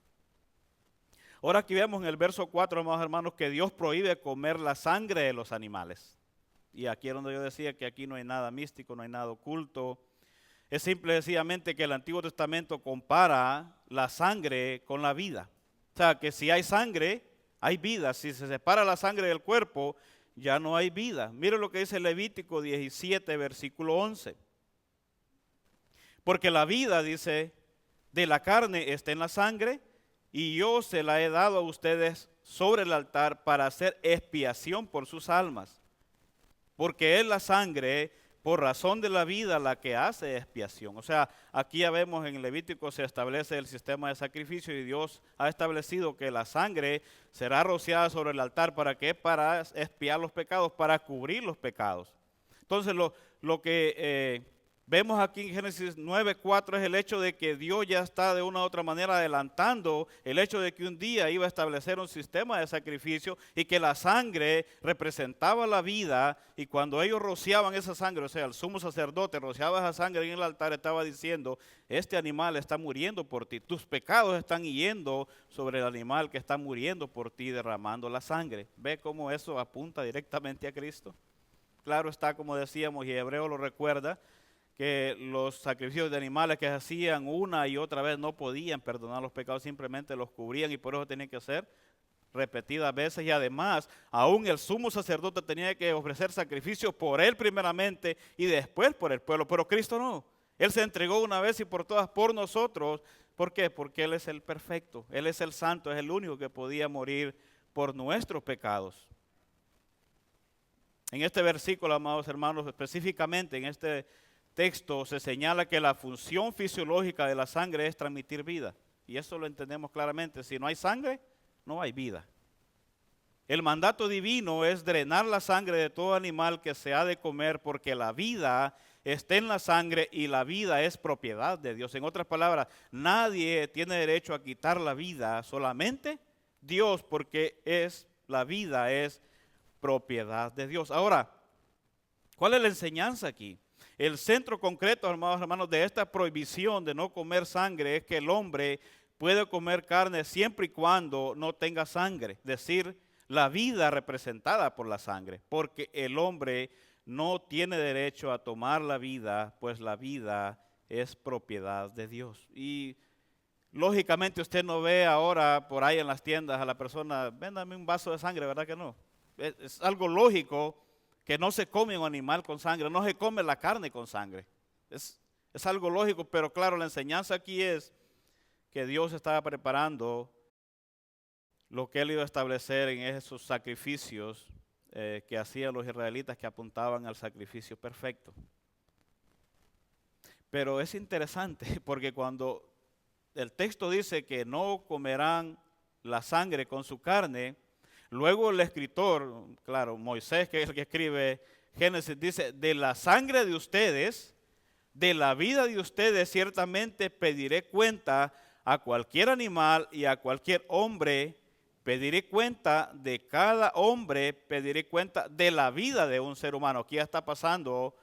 Ahora aquí vemos en el verso 4, amados hermanos, que Dios prohíbe comer la sangre de los animales. Y aquí es donde yo decía que aquí no hay nada místico, no hay nada oculto. Es simple y sencillamente que el Antiguo Testamento compara la sangre con la vida. O sea, que si hay sangre, hay vida. Si se separa la sangre del cuerpo, ya no hay vida. Mire lo que dice Levítico 17, versículo 11. Porque la vida, dice, de la carne está en la sangre, y yo se la he dado a ustedes sobre el altar para hacer expiación por sus almas. Porque es la sangre, por razón de la vida, la que hace expiación. O sea, aquí ya vemos en Levítico se establece el sistema de sacrificio y Dios ha establecido que la sangre será rociada sobre el altar. ¿Para qué? Para expiar los pecados, para cubrir los pecados. Entonces lo que vemos aquí en Génesis 9:4 es el hecho de que Dios ya está de una u otra manera adelantando el hecho de que un día iba a establecer un sistema de sacrificio y que la sangre representaba la vida, y cuando ellos rociaban esa sangre, o sea, el sumo sacerdote rociaba esa sangre en el altar, estaba diciendo, este animal está muriendo por ti, tus pecados están yendo sobre el animal que está muriendo por ti, derramando la sangre. ¿Ve cómo eso apunta directamente a Cristo? Claro está, como decíamos, y Hebreo lo recuerda, que los sacrificios de animales que se hacían una y otra vez no podían perdonar los pecados, simplemente los cubrían y por eso tenían que ser repetidas veces. Y además, aún el sumo sacerdote tenía que ofrecer sacrificios por él primeramente y después por el pueblo, pero Cristo no. Él se entregó una vez y por todas por nosotros. ¿Por qué? Porque Él es el perfecto, Él es el santo, es el único que podía morir por nuestros pecados. En este versículo, amados hermanos, específicamente en este texto se señala que la función fisiológica de la sangre es transmitir vida. Y eso lo entendemos claramente. Si no hay sangre, no hay vida. El mandato divino es drenar la sangre de todo animal que se ha de comer, porque la vida está en la sangre y la vida es propiedad de Dios. En otras palabras, nadie tiene derecho a quitar la vida, solamente Dios, porque la vida es propiedad de Dios. Ahora, ¿cuál es la enseñanza aquí? El centro concreto, hermanos, de esta prohibición de no comer sangre es que el hombre puede comer carne siempre y cuando no tenga sangre, es decir, la vida representada por la sangre, porque el hombre no tiene derecho a tomar la vida, pues la vida es propiedad de Dios. Y lógicamente usted no ve ahora por ahí en las tiendas a la persona, véndame un vaso de sangre, ¿verdad que no? Es algo lógico que no se come un animal con sangre, no se come la carne con sangre. Es algo lógico, pero claro, la enseñanza aquí es que Dios estaba preparando lo que Él iba a establecer en esos sacrificios que hacían los israelitas, que apuntaban al sacrificio perfecto. Pero es interesante porque cuando el texto dice que no comerán la sangre con su carne, luego el escritor, claro, Moisés, que es el que escribe Génesis, dice, de la sangre de ustedes, de la vida de ustedes, ciertamente pediré cuenta a cualquier animal y a cualquier hombre, pediré cuenta de cada hombre, pediré cuenta de la vida de un ser humano. Aquí ya está pasando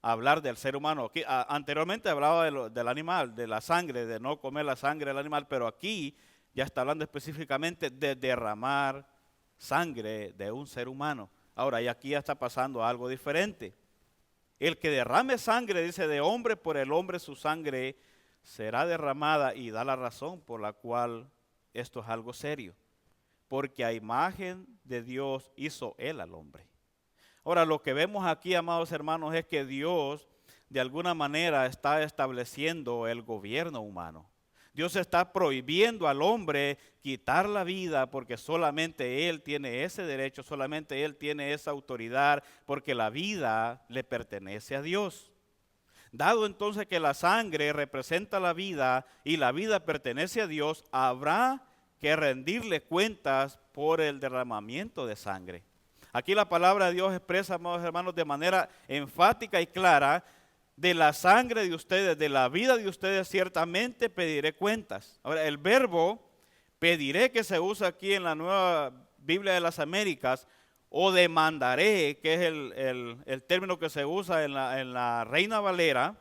a hablar del ser humano. Aquí, anteriormente hablaba del animal, de la sangre, de no comer la sangre del animal, pero aquí ya está hablando específicamente de derramar sangre de un ser humano. Ahora, y aquí ya está pasando algo diferente. El que derrame sangre, dice, de hombre por el hombre su sangre será derramada, y da la razón por la cual esto es algo serio. Porque a imagen de Dios hizo Él al hombre. Ahora, lo que vemos aquí, amados hermanos, es que Dios de alguna manera está estableciendo el gobierno humano. Dios está prohibiendo al hombre quitar la vida porque solamente Él tiene ese derecho, solamente Él tiene esa autoridad, porque la vida le pertenece a Dios. Dado entonces que la sangre representa la vida y la vida pertenece a Dios, habrá que rendirle cuentas por el derramamiento de sangre. Aquí la palabra de Dios expresa, amados hermanos, de manera enfática y clara: de la sangre de ustedes, de la vida de ustedes, ciertamente pediré cuentas. Ahora, el verbo pediré, que se usa aquí en la Nueva Biblia de las Américas, o demandaré, que es el término que se usa en la Reina Valera,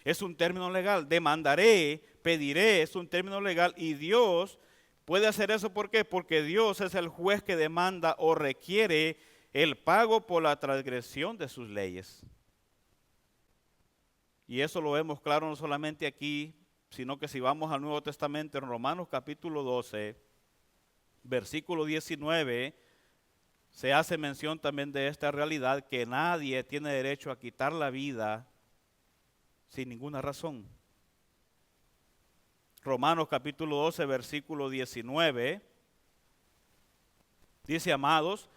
es un término legal. Demandaré, pediré, es un término legal, y Dios puede hacer eso. ¿Por qué? Porque Dios es el juez que demanda o requiere el pago por la transgresión de sus leyes. Y eso lo vemos claro no solamente aquí, sino que si vamos al Nuevo Testamento, en Romanos capítulo 12, versículo 19, se hace mención también de esta realidad, que nadie tiene derecho a quitar la vida sin ninguna razón. Romanos capítulo 12, versículo 19, dice: amados,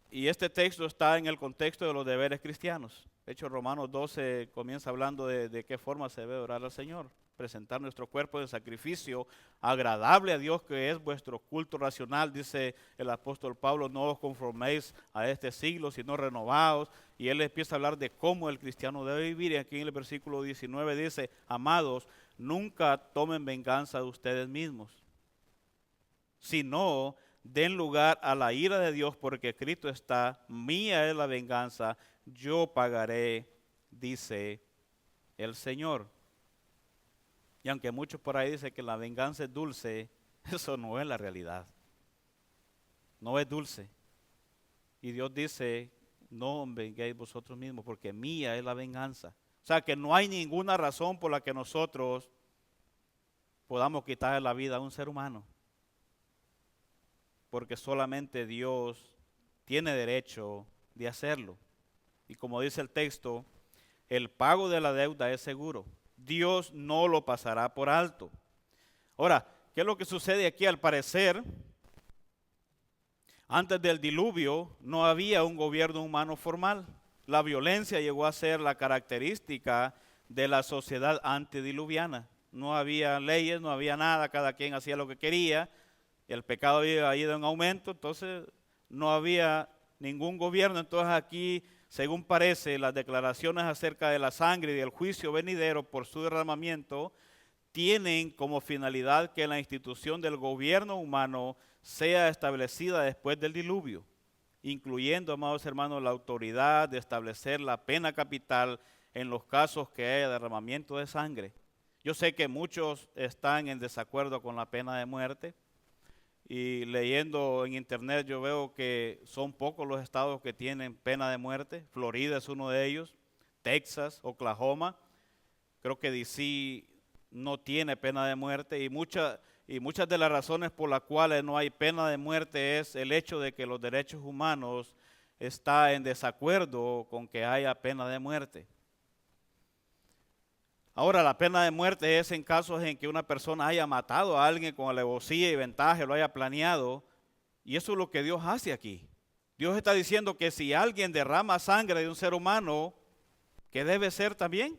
y este texto está en el contexto de los deberes cristianos. De hecho, Romanos 12 comienza hablando de qué forma se debe orar al Señor. Presentar nuestro cuerpo de sacrificio agradable a Dios, que es vuestro culto racional. Dice el apóstol Pablo: no os conforméis a este siglo, sino renovaos. Y él empieza a hablar de cómo el cristiano debe vivir. Y aquí en el versículo 19 dice: amados, nunca tomen venganza de ustedes mismos, sino den lugar a la ira de Dios, porque escrito está: mía es la venganza, yo pagaré, dice el Señor. Y aunque muchos por ahí dicen que la venganza es dulce, eso no es la realidad. No es dulce. Y Dios dice: no os venguéis vosotros mismos, porque mía es la venganza. O sea que no hay ninguna razón por la que nosotros podamos quitarle la vida a un ser humano, porque solamente Dios tiene derecho de hacerlo. Y como dice el texto, el pago de la deuda es seguro. Dios no lo pasará por alto. Ahora, ¿qué es lo que sucede aquí? Al parecer, antes del diluvio no había un gobierno humano formal. La violencia llegó a ser la característica de la sociedad antediluviana. No había leyes, no había nada, cada quien hacía lo que quería. El pecado había ido en aumento, entonces no había ningún gobierno. Entonces aquí, según parece, las declaraciones acerca de la sangre y del juicio venidero por su derramamiento tienen como finalidad que la institución del gobierno humano sea establecida después del diluvio, incluyendo, amados hermanos, la autoridad de establecer la pena capital en los casos que haya derramamiento de sangre. Yo sé que muchos están en desacuerdo con la pena de muerte. Y leyendo en internet yo veo que son pocos los estados que tienen pena de muerte. Florida es uno de ellos, Texas, Oklahoma. Creo que DC no tiene pena de muerte, y muchas de las razones por las cuales no hay pena de muerte es el hecho de que los derechos humanos están en desacuerdo con que haya pena de muerte. Ahora, la pena de muerte es en casos en que una persona haya matado a alguien con alevosía y ventaja, lo haya planeado, y eso es lo que Dios hace aquí. Dios está diciendo que si alguien derrama sangre de un ser humano, que debe ser también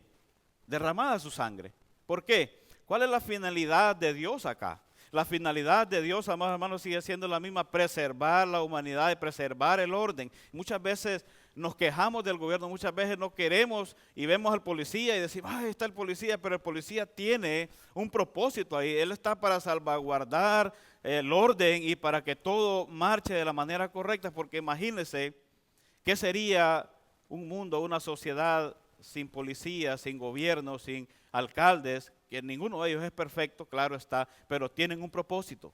derramada su sangre. ¿Por qué? ¿Cuál es la finalidad de Dios acá? La finalidad de Dios, amados hermanos, sigue siendo la misma: preservar la humanidad y preservar el orden. Muchas veces nos quejamos del gobierno, muchas veces no queremos y vemos al policía y decimos: ahí está el policía, pero el policía tiene un propósito ahí. Él está para salvaguardar el orden y para que todo marche de la manera correcta, porque imagínense qué sería un mundo, una sociedad sin policía, sin gobierno, sin alcaldes, que ninguno de ellos es perfecto, claro está, pero tienen un propósito.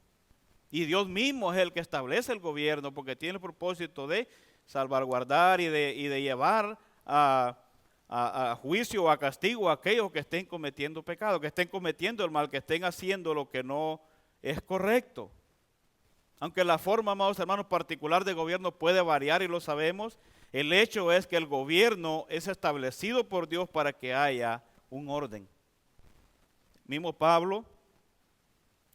Y Dios mismo es el que establece el gobierno, porque tiene el propósito de salvaguardar y de llevar a juicio o a castigo a aquellos que estén cometiendo pecado, que estén cometiendo el mal, que estén haciendo lo que no es correcto. Aunque la forma, amados hermanos, particular de gobierno puede variar y lo sabemos, el hecho es que el gobierno es establecido por Dios para que haya un orden. Mismo Pablo,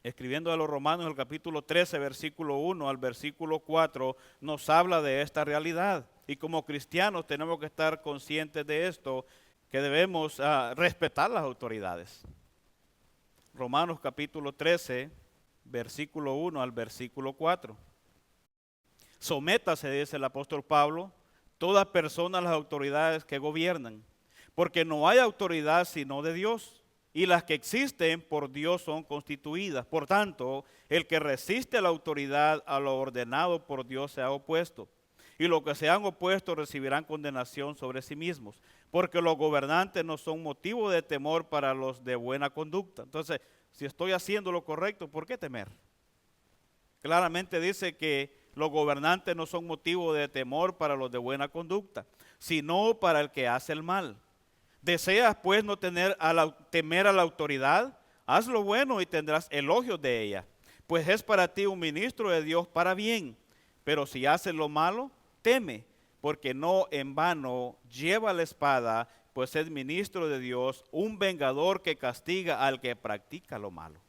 escribiendo a los Romanos, en el capítulo 13, versículo 1 al versículo 4, nos habla de esta realidad. Y como cristianos tenemos que estar conscientes de esto, que debemos respetar las autoridades. Romanos capítulo 13, versículo 1 al versículo 4. Sométase, dice el apóstol Pablo, toda persona a las autoridades que gobiernan, porque no hay autoridad sino de Dios, y las que existen por Dios son constituidas. Por tanto, el que resiste a la autoridad, a lo ordenado por Dios, se ha opuesto, y los que se han opuesto recibirán condenación sobre sí mismos, porque los gobernantes no son motivo de temor para los de buena conducta. Entonces, si estoy haciendo lo correcto, ¿por qué temer? Claramente dice que los gobernantes no son motivo de temor para los de buena conducta, sino para el que hace el mal. ¿Deseas pues no temer a la autoridad? Haz lo bueno y tendrás elogios de ella, pues es para ti un ministro de Dios para bien. Pero si haces lo malo, teme, porque no en vano lleva la espada, pues es ministro de Dios, un vengador que castiga al que practica lo malo.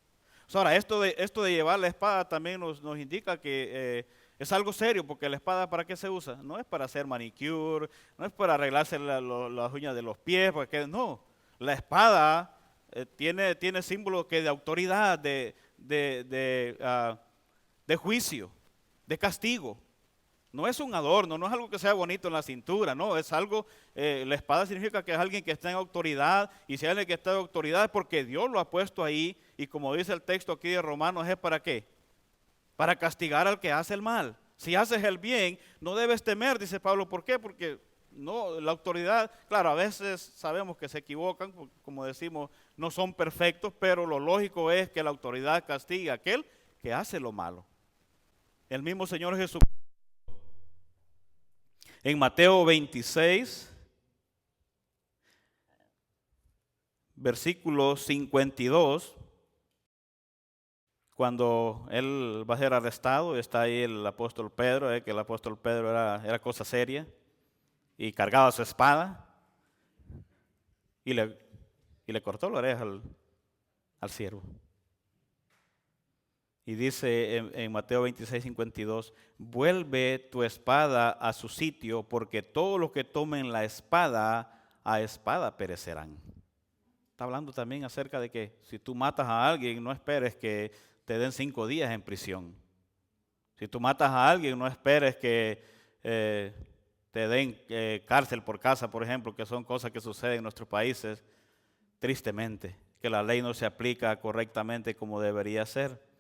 Ahora, esto de llevar la espada también nos indica que es algo serio, porque la espada, ¿para qué se usa? No es para hacer manicure, no es para arreglarse las uñas de los pies, porque no. La espada tiene símbolos que de autoridad, de juicio, de castigo. No es un adorno, no es algo que sea bonito en la cintura, no, es algo, la espada significa que es alguien que está en autoridad, y si hay alguien que está en autoridad es porque Dios lo ha puesto ahí, y como dice el texto aquí de Romanos, ¿es para qué? Para castigar al que hace el mal. Si haces el bien, no debes temer, dice Pablo. ¿Por qué? Porque no, la autoridad, claro, a veces sabemos que se equivocan, como decimos, no son perfectos, pero lo lógico es que la autoridad castiga a aquel que hace lo malo. El mismo Señor Jesús, en Mateo 26, versículo 52, cuando él va a ser arrestado, está ahí el apóstol Pedro, que el apóstol Pedro era cosa seria, y cargaba su espada, y le cortó la oreja al siervo. Y dice en Mateo 26, 52, vuelve tu espada a su sitio, porque todos los que tomen la espada, a espada perecerán. Está hablando también acerca de que si tú matas a alguien, no esperes que te den 5 días en prisión. Si tú matas a alguien, no esperes que te den cárcel por casa, por ejemplo, que son cosas que suceden en nuestros países, tristemente, que la ley no se aplica correctamente como debería ser.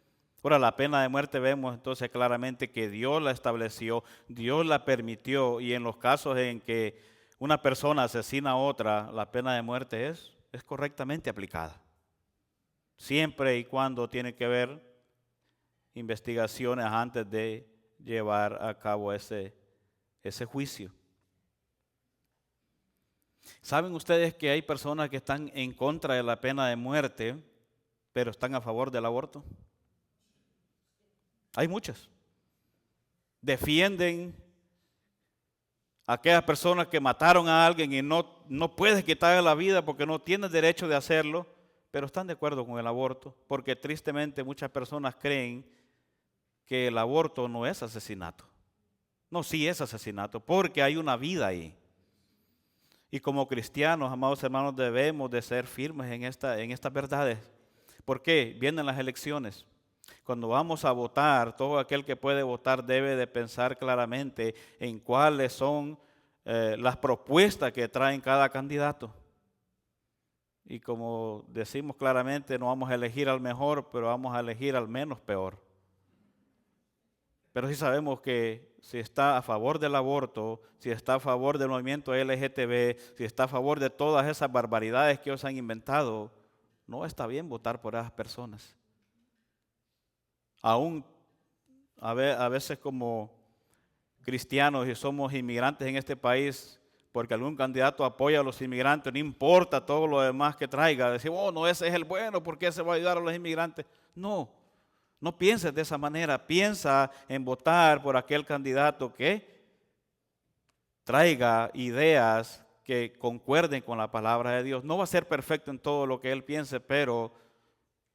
Ahora, la pena de muerte vemos entonces claramente que Dios la estableció, Dios la permitió, y en los casos en que una persona asesina a otra, la pena de muerte es correctamente aplicada. Siempre y cuando tiene que ver investigaciones antes de llevar a cabo ese juicio. ¿Saben ustedes que hay personas que están en contra de la pena de muerte, pero están a favor del aborto? Hay muchas. Defienden a aquellas personas que mataron a alguien y no puedes quitarle la vida porque no tienes derecho de hacerlo, pero están de acuerdo con el aborto, porque tristemente muchas personas creen que el aborto no es asesinato. No, sí es asesinato, porque hay una vida ahí. Y como cristianos, amados hermanos, debemos de ser firmes en estas verdades. ¿Por qué? Vienen las elecciones. Cuando vamos a votar, todo aquel que puede votar debe de pensar claramente en cuáles son las propuestas que traen cada candidato. Y como decimos claramente, no vamos a elegir al mejor, pero vamos a elegir al menos peor. Pero sí sabemos que si está a favor del aborto, si está a favor del movimiento LGTB, si está a favor de todas esas barbaridades que ellos han inventado, no está bien votar por esas personas. Aún a veces como cristianos y somos inmigrantes en este país, porque algún candidato apoya a los inmigrantes, no importa todo lo demás que traiga, decimos, oh, no, ese es el bueno, ¿por qué se va a ayudar a los inmigrantes? No pienses de esa manera, piensa en votar por aquel candidato que traiga ideas que concuerden con la palabra de Dios. No va a ser perfecto en todo lo que él piense, pero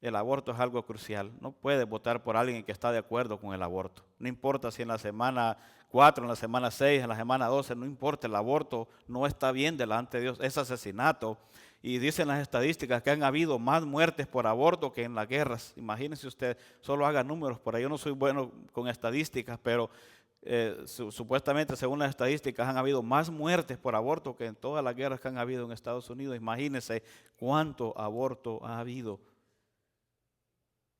el aborto es algo crucial. No puedes votar por alguien que está de acuerdo con el aborto. No importa si en la semana 4, en la semana 6, en la semana 12, no importa, el aborto no está bien delante de Dios, es asesinato. Y dicen las estadísticas que han habido más muertes por aborto que en las guerras. Imagínense usted, solo haga números, por ahí yo no soy bueno con estadísticas, pero supuestamente según las estadísticas han habido más muertes por aborto que en todas las guerras que han habido en Estados Unidos. Imagínense cuánto aborto ha habido.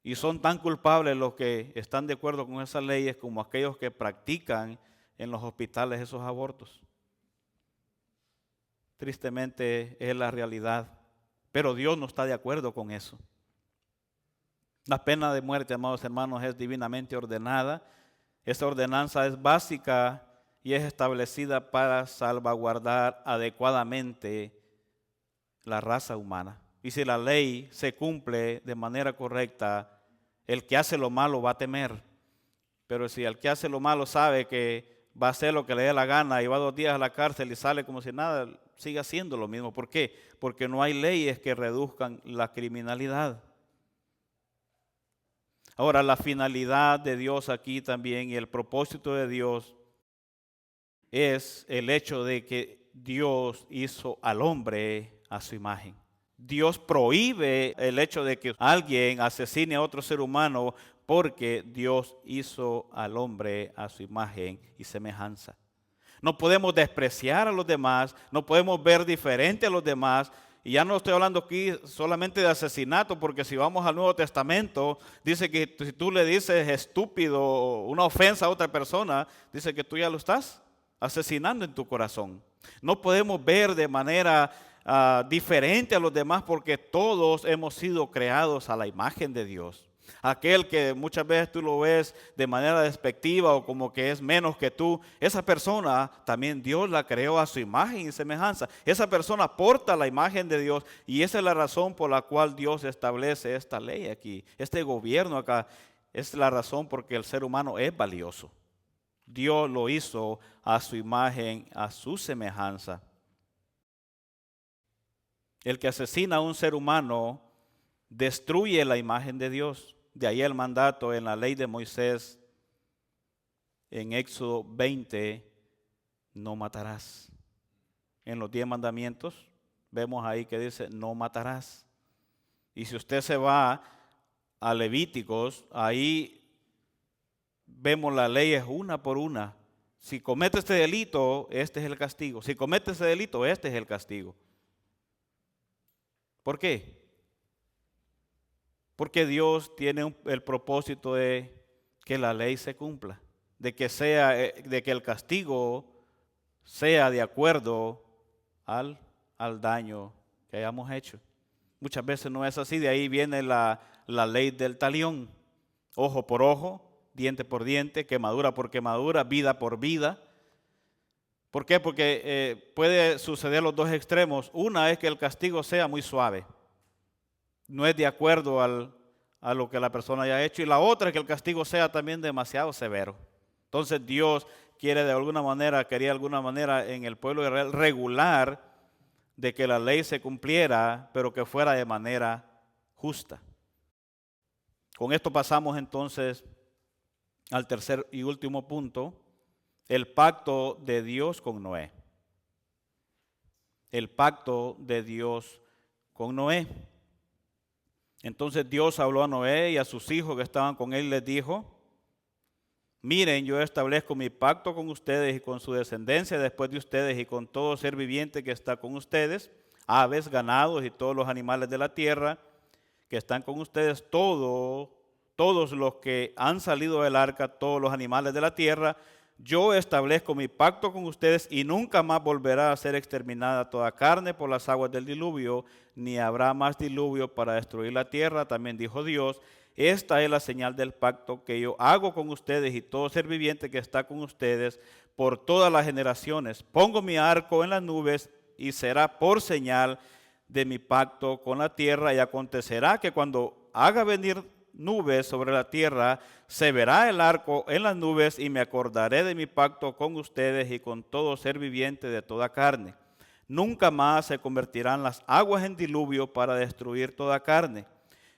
Y son tan culpables los que están de acuerdo con esas leyes como aquellos que practican en los hospitales esos abortos. Tristemente es la realidad, pero Dios no está de acuerdo con eso. La pena de muerte, amados hermanos, es divinamente ordenada Esta ordenanza es básica y es establecida para salvaguardar adecuadamente la raza humana. Y si la ley se cumple de manera correcta, el que hace lo malo va a temer. Pero si el que hace lo malo sabe que va a hacer lo que le dé la gana y va 2 días a la cárcel y sale como si nada, sigue haciendo lo mismo. ¿Por qué? Porque no hay leyes que reduzcan la criminalidad. Ahora, la finalidad de Dios aquí también y el propósito de Dios es el hecho de que Dios hizo al hombre a su imagen. Dios prohíbe el hecho de que alguien asesine a otro ser humano porque Dios hizo al hombre a su imagen y semejanza. No podemos despreciar a los demás, no podemos ver diferente a los demás. Y ya no estoy hablando aquí solamente de asesinato, porque si vamos al Nuevo Testamento, dice que si tú le dices estúpido, una ofensa a otra persona, dice que tú ya lo estás asesinando en tu corazón. No podemos ver de manera diferente a los demás porque todos hemos sido creados a la imagen de Dios. Aquel que muchas veces tú lo ves de manera despectiva o como que es menos que tú, esa persona también Dios la creó a su imagen y semejanza. Esa persona porta la imagen de Dios y esa es la razón por la cual Dios establece esta ley aquí, este gobierno acá. Es la razón porque el ser humano es valioso. Dios lo hizo a su imagen, a su semejanza. El que asesina a un ser humano destruye la imagen de Dios. De ahí el mandato en la ley de Moisés, en Éxodo 20, no matarás. En los 10 mandamientos vemos ahí que dice no matarás. Y si usted se va a Levíticos, ahí vemos las leyes una por una. Si comete este delito, este es el castigo. Si comete ese delito, este es el castigo. ¿Por qué? Porque Dios tiene el propósito de que la ley se cumpla, de que el castigo sea de acuerdo al daño que hayamos hecho. Muchas veces no es así, de ahí viene la ley del talión, ojo por ojo, diente por diente, quemadura por quemadura, vida por vida. ¿Por qué? Porque puede suceder los dos extremos. Una es que el castigo sea muy suave. No es de acuerdo a lo que la persona haya hecho. Y la otra es que el castigo sea también demasiado severo. Entonces Dios quería de alguna manera en el pueblo regular de que la ley se cumpliera, pero que fuera de manera justa. Con esto pasamos entonces al tercer y último punto, el pacto de Dios con Noé. El pacto de Dios con Noé. Entonces Dios habló a Noé y a sus hijos que estaban con él y les dijo: miren, yo establezco mi pacto con ustedes y con su descendencia después de ustedes y con todo ser viviente que está con ustedes, aves, ganados y todos los animales de la tierra que están con ustedes, todos los que han salido del arca, todos los animales de la tierra. Yo establezco mi pacto con ustedes y nunca más volverá a ser exterminada toda carne por las aguas del diluvio, ni habrá más diluvio para destruir la tierra. También dijo Dios: esta es la señal del pacto que yo hago con ustedes y todo ser viviente que está con ustedes por todas las generaciones. Pongo mi arco en las nubes y será por señal de mi pacto con la tierra. Y acontecerá que cuando haga venir nubes sobre la tierra, se verá el arco en las nubes y me acordaré de mi pacto con ustedes y con todo ser viviente de toda carne. Nunca más se convertirán las aguas en diluvio para destruir toda carne.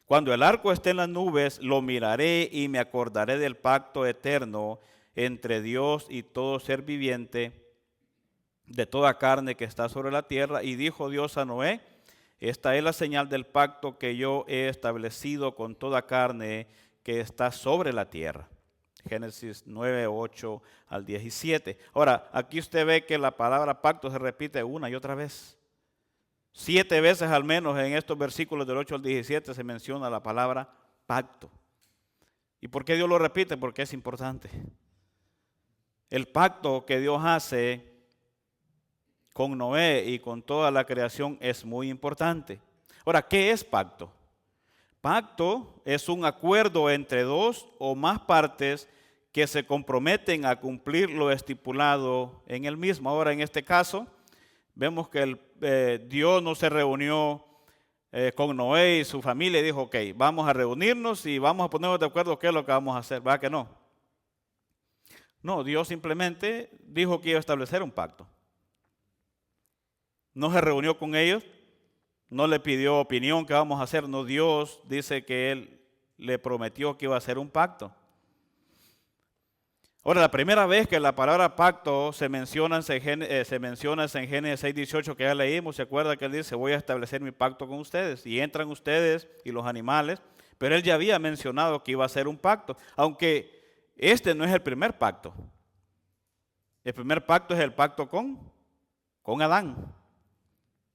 Cuando el arco esté en las nubes, lo miraré y me acordaré del pacto eterno entre Dios y todo ser viviente de toda carne que está sobre la tierra. Y dijo Dios a Noé: esta es la señal del pacto que yo he establecido con toda carne que está sobre la tierra. Génesis 9, 8 al 17. Ahora, aquí usted ve que la palabra pacto se repite una y otra vez. 7 veces al menos en estos versículos del 8 al 17 se menciona la palabra pacto. ¿Y por qué Dios lo repite? Porque es importante. El pacto que Dios hace con Noé y con toda la creación es muy importante. Ahora, ¿qué es pacto? Pacto es un acuerdo entre 2 o más partes que se comprometen a cumplir lo estipulado en el mismo. Ahora, en este caso, vemos que Dios no se reunió con Noé y su familia y dijo, ok, vamos a reunirnos y vamos a ponernos de acuerdo qué es lo que vamos a hacer. ¿Verdad que no? No, Dios simplemente dijo que iba a establecer un pacto. No se reunió con ellos, no le pidió opinión qué vamos a hacer. No, Dios dice que Él le prometió que iba a hacer un pacto. Ahora, la primera vez que la palabra pacto se menciona es en Génesis 6:18 que ya leímos. Se acuerda que Él dice, voy a establecer mi pacto con ustedes. Y entran ustedes y los animales. Pero Él ya había mencionado que iba a hacer un pacto. Aunque este no es el primer pacto. El primer pacto es el pacto con Adán.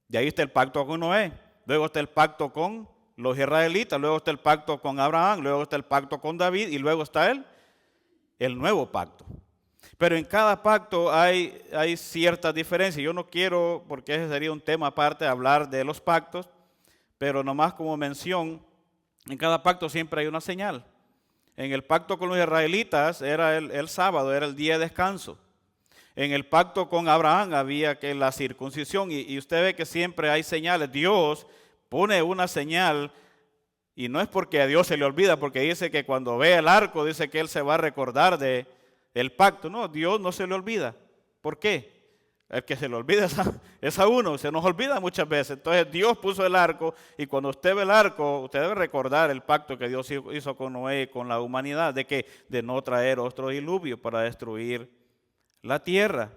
Y ahí está el pacto con Noé. Luego está el pacto con los israelitas. Luego está el pacto con Abraham. Luego está el pacto con David. Y luego está el nuevo pacto. Pero en cada pacto hay ciertas diferencias. Yo no quiero, porque ese sería un tema aparte, hablar de los pactos, pero nomás como mención, en cada pacto siempre hay una señal. En el pacto con los israelitas era el sábado, era el día de descanso. En el pacto con Abraham había que la circuncisión y usted ve que siempre hay señales. Dios pone una señal. Y no es porque a Dios se le olvida, porque dice que cuando ve el arco, dice que Él se va a recordar del pacto. No, Dios no se le olvida. ¿Por qué? El que se le olvida es a uno, se nos olvida muchas veces. Entonces Dios puso el arco y cuando usted ve el arco, usted debe recordar el pacto que Dios hizo con Noé y con la humanidad, de no traer otro diluvio para destruir la tierra.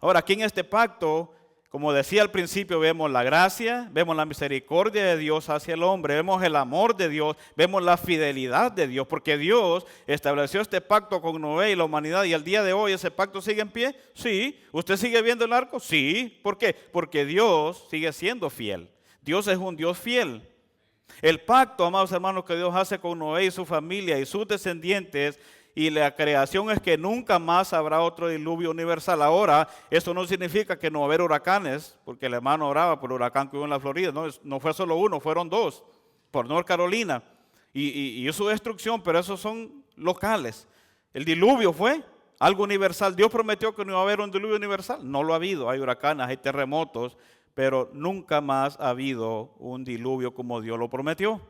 Ahora, aquí en este pacto, como decía al principio, vemos la gracia, vemos la misericordia de Dios hacia el hombre, vemos el amor de Dios, vemos la fidelidad de Dios, porque Dios estableció este pacto con Noé y la humanidad y al día de hoy ese pacto sigue en pie. Sí. ¿Usted sigue viendo el arco? Sí. ¿Por qué? Porque Dios sigue siendo fiel. Dios es un Dios fiel. El pacto, amados hermanos, que Dios hace con Noé y su familia y sus descendientes y la creación es que nunca más habrá otro diluvio universal. Ahora, eso no significa que no va a haber huracanes, porque el hermano oraba por el huracán que hubo en la Florida. No fue solo uno, fueron dos, por North Carolina. Y su destrucción, pero esos son locales. El diluvio fue algo universal. Dios prometió que no iba a haber un diluvio universal. No lo ha habido. Hay huracanes, hay terremotos, pero nunca más ha habido un diluvio como Dios lo prometió.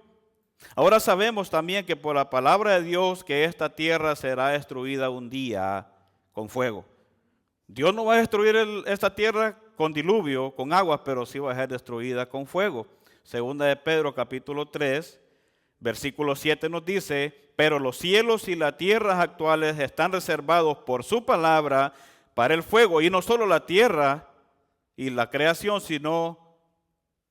Ahora sabemos también que por la palabra de Dios que esta tierra será destruida un día con fuego. Dios no va a destruir esta tierra con diluvio, con aguas, pero sí va a ser destruida con fuego. Segunda de Pedro capítulo 3, versículo 7 nos dice, pero los cielos y las tierras actuales están reservados por su palabra para el fuego. Y no solo la tierra y la creación, sino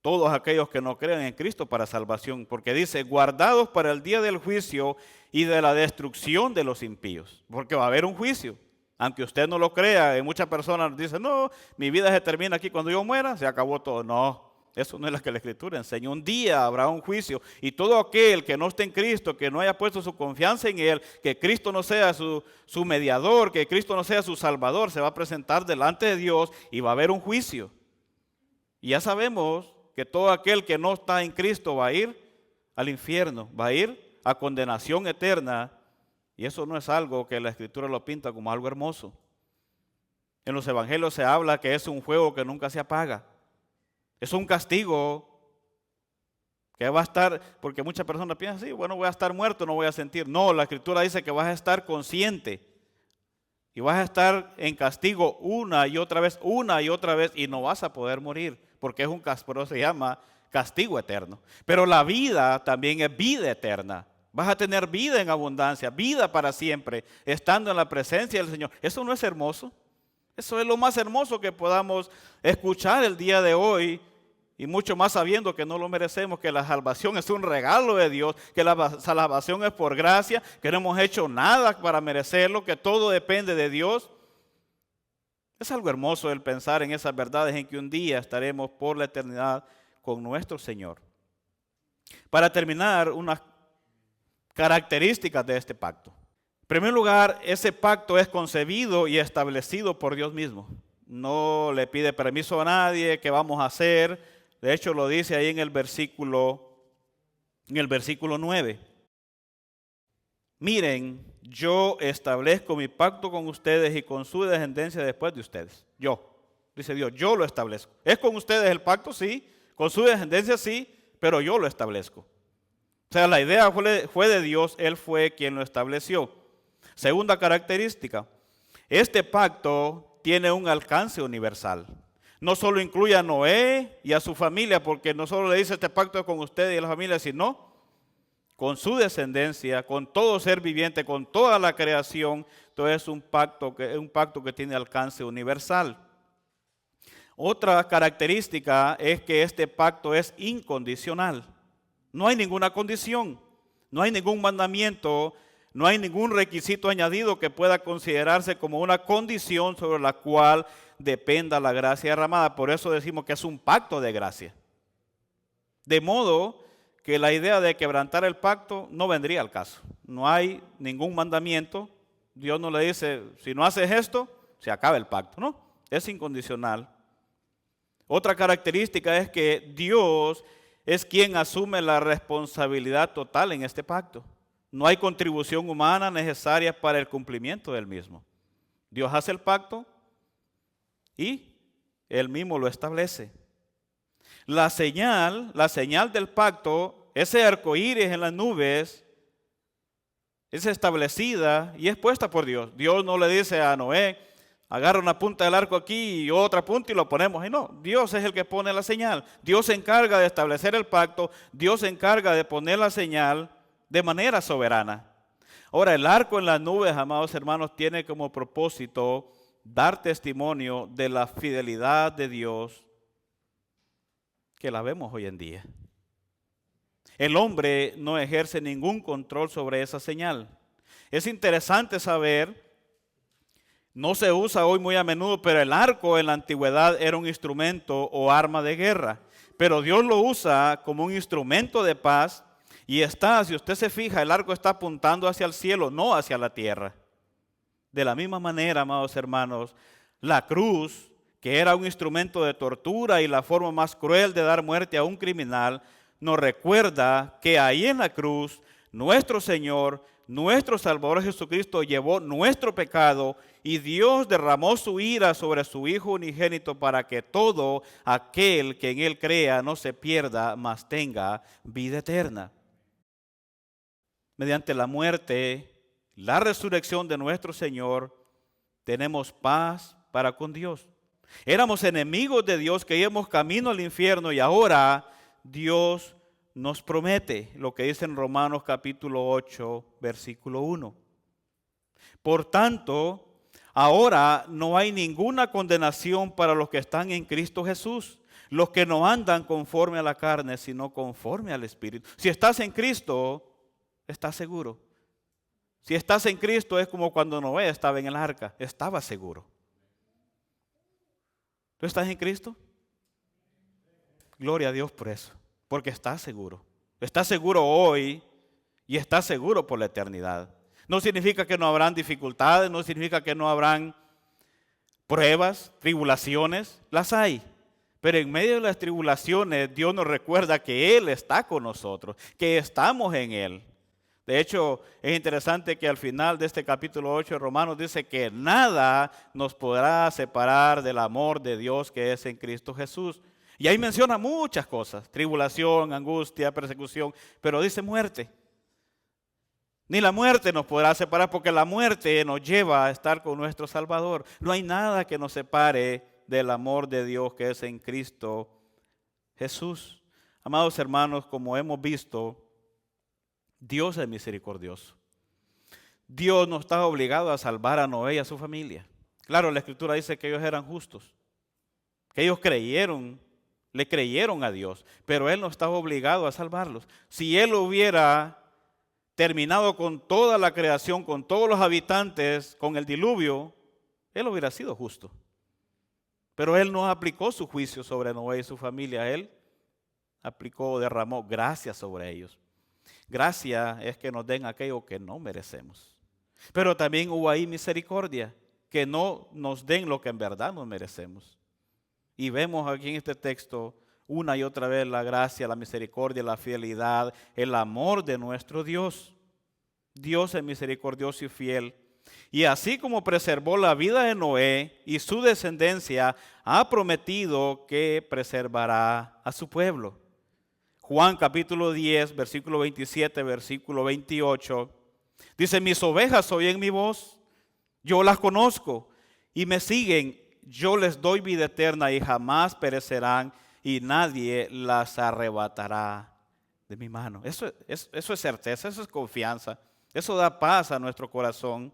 todos aquellos que no creen en Cristo para salvación, porque dice, guardados para el día del juicio y de la destrucción de los impíos, porque va a haber un juicio, aunque usted no lo crea. Y muchas personas dicen, no, mi vida se termina aquí cuando yo muera, se acabó todo. No, eso no es lo que la Escritura enseña. Un día habrá un juicio y todo aquel que no esté en Cristo, que no haya puesto su confianza en Él, que Cristo no sea su mediador, que Cristo no sea su salvador, se va a presentar delante de Dios y va a haber un juicio. Y ya sabemos que todo aquel que no está en Cristo va a ir al infierno, va a ir a condenación eterna. Y eso no es algo que la Escritura lo pinta como algo hermoso. En los evangelios se habla que es un fuego que nunca se apaga. Es un castigo que va a estar, porque muchas personas piensan, sí, bueno, voy a estar muerto, no voy a sentir. No, la Escritura dice que vas a estar consciente. Y vas a estar en castigo una y otra vez, y no vas a poder morir. Porque es un castigo, se llama castigo eterno. Pero la vida también es vida eterna. Vas a tener vida en abundancia, vida para siempre, estando en la presencia del Señor. ¿Eso no es hermoso? Eso es lo más hermoso que podamos escuchar el día de hoy. Y mucho más sabiendo que no lo merecemos, que la salvación es un regalo de Dios, que la salvación es por gracia, que no hemos hecho nada para merecerlo, que todo depende de Dios. Es algo hermoso el pensar en esas verdades, en que un día estaremos por la eternidad con nuestro Señor. Para terminar, unas características de este pacto. En primer lugar, ese pacto es concebido y establecido por Dios mismo. No le pide permiso a nadie, qué vamos a hacer. De hecho, lo dice ahí en el versículo 9. Miren, yo establezco mi pacto con ustedes y con su descendencia después de ustedes. Yo, dice Dios, yo lo establezco. ¿Es con ustedes el pacto? Sí. Con su descendencia sí, pero yo lo establezco. O sea, la idea fue de Dios, Él fue quien lo estableció. Segunda característica, este pacto tiene un alcance universal. No solo incluye a Noé y a su familia, porque no solo le dice este pacto es con ustedes y la familia, sino con su descendencia, con todo ser viviente, con toda la creación. Entonces es un pacto que tiene alcance universal. Otra característica es que este pacto es incondicional. No hay ninguna condición, no hay ningún mandamiento, no hay ningún requisito añadido que pueda considerarse como una condición sobre la cual dependa la gracia derramada. Por eso decimos que es un pacto de gracia. De modo que la idea de quebrantar el pacto no vendría al caso. No hay ningún mandamiento. Dios no le dice, si no haces esto, se acaba el pacto. No, es incondicional. Otra característica es que Dios es quien asume la responsabilidad total en este pacto. No hay contribución humana necesaria para el cumplimiento del mismo. Dios hace el pacto y Él mismo lo establece. La señal del pacto, ese arco iris en las nubes, es establecida y es puesta por Dios. Dios no le dice a Noé, agarra una punta del arco aquí y otra punta y lo ponemos. Y no, Dios es el que pone la señal. Dios se encarga de establecer el pacto. Dios se encarga de poner la señal de manera soberana. Ahora, el arco en las nubes, amados hermanos, tiene como propósito dar testimonio de la fidelidad de Dios que la vemos hoy en día. El hombre no ejerce ningún control sobre esa señal. Es interesante saber, no se usa hoy muy a menudo, pero el arco en la antigüedad era un instrumento o arma de guerra. Pero Dios lo usa como un instrumento de paz y si usted se fija, el arco está apuntando hacia el cielo, no hacia la tierra. De la misma manera, amados hermanos, la cruz, que era un instrumento de tortura y la forma más cruel de dar muerte a un criminal, nos recuerda que ahí en la cruz, nuestro Señor, nuestro Salvador Jesucristo llevó nuestro pecado y Dios derramó su ira sobre su Hijo unigénito para que todo aquel que en Él crea no se pierda, mas tenga vida eterna. Mediante la muerte, la resurrección de nuestro Señor, tenemos paz para con Dios. Éramos enemigos de Dios, que íbamos camino al infierno y ahora Dios nos promete lo que dice en Romanos capítulo 8, versículo 1. Por tanto, ahora no hay ninguna condenación para los que están en Cristo Jesús, los que no andan conforme a la carne, sino conforme al Espíritu. Si estás en Cristo, estás seguro. Si estás en Cristo es como cuando Noé estaba en el arca, estaba seguro. ¿Tú estás en Cristo? Gloria a Dios por eso, porque estás seguro. Estás seguro hoy y estás seguro por la eternidad. No significa que no habrán dificultades, no significa que no habrán pruebas, tribulaciones, las hay. Pero en medio de las tribulaciones Dios nos recuerda que Él está con nosotros, que estamos en Él. De hecho, es interesante que al final de este capítulo 8 de Romanos dice que nada nos podrá separar del amor de Dios que es en Cristo Jesús. Y ahí menciona muchas cosas, tribulación, angustia, persecución, pero dice muerte. Ni la muerte nos podrá separar porque la muerte nos lleva a estar con nuestro Salvador. No hay nada que nos separe del amor de Dios que es en Cristo Jesús. Amados hermanos, como hemos visto, Dios es misericordioso. Dios no está obligado a salvar a Noé y a su familia. Claro, la Escritura dice que ellos eran justos, que ellos le creyeron a Dios, pero Él no estaba obligado a salvarlos. Si Él hubiera terminado con toda la creación, con todos los habitantes, con el diluvio, Él hubiera sido justo. Pero Él no aplicó su juicio sobre Noé y su familia. Él derramó gracia sobre ellos. Gracia es que nos den aquello que no merecemos. Pero también hubo ahí misericordia, que no nos den lo que en verdad nos merecemos. Y vemos aquí en este texto una y otra vez la gracia, la misericordia, la fidelidad, el amor de nuestro Dios. Dios es misericordioso y fiel. Y así como preservó la vida de Noé y su descendencia, ha prometido que preservará a su pueblo. Juan capítulo 10, versículo 27, versículo 28. Dice, mis ovejas oyen mi voz, yo las conozco y me siguen. Yo les doy vida eterna y jamás perecerán y nadie las arrebatará de mi mano. Eso es certeza, eso es confianza. Eso da paz a nuestro corazón.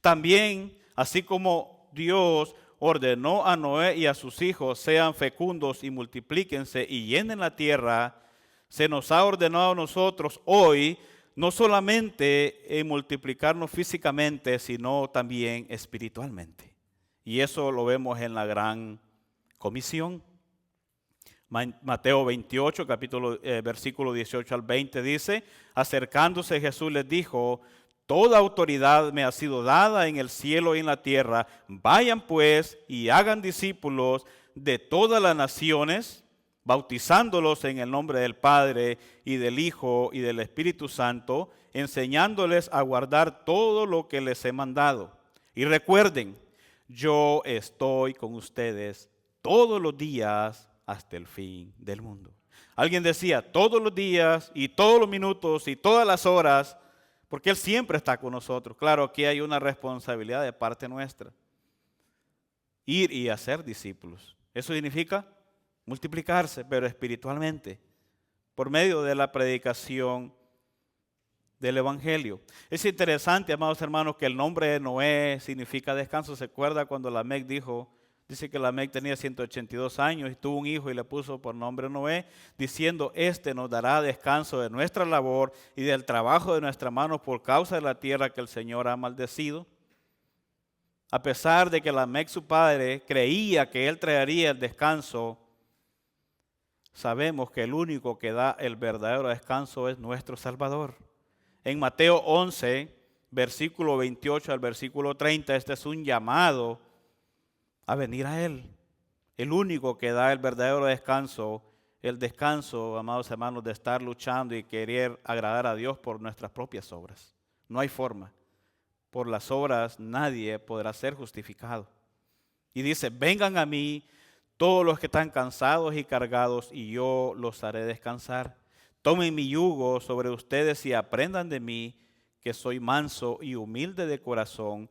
También, así como Dios ordenó a Noé y a sus hijos, sean fecundos y multiplíquense y llenen la tierra, se nos ha ordenado a nosotros hoy no solamente en multiplicarnos físicamente, sino también espiritualmente. Y eso lo vemos en la gran comisión. Mateo 28, versículo 18 al 20 dice, acercándose Jesús les dijo, toda autoridad me ha sido dada en el cielo y en la tierra. Vayan pues y hagan discípulos de todas las naciones, bautizándolos en el nombre del Padre y del Hijo y del Espíritu Santo, enseñándoles a guardar todo lo que les he mandado. Y recuerden, yo estoy con ustedes todos los días hasta el fin del mundo. Alguien decía, todos los días y todos los minutos y todas las horas, porque Él siempre está con nosotros. Claro, aquí hay una responsabilidad de parte nuestra. Ir y hacer discípulos. Eso significa multiplicarse, pero espiritualmente, por medio de la predicación del Evangelio. Es interesante, amados hermanos, que el nombre de Noé significa descanso. ¿Se acuerda cuando Lamec dice que Lamec tenía 182 años y tuvo un hijo y le puso por nombre Noé, diciendo, este nos dará descanso de nuestra labor y del trabajo de nuestras manos por causa de la tierra que el Señor ha maldecido? A pesar de que Lamec, su padre, creía que él traería el descanso, sabemos que el único que da el verdadero descanso es nuestro Salvador. En Mateo 11, versículo 28 al versículo 30, este es un llamado a venir a Él. El único que da el verdadero descanso, el descanso, amados hermanos, de estar luchando y querer agradar a Dios por nuestras propias obras. No hay forma. Por las obras nadie podrá ser justificado. Y dice, vengan a mí todos los que están cansados y cargados, y yo los haré descansar. Tomen mi yugo sobre ustedes y aprendan de mí, que soy manso y humilde de corazón,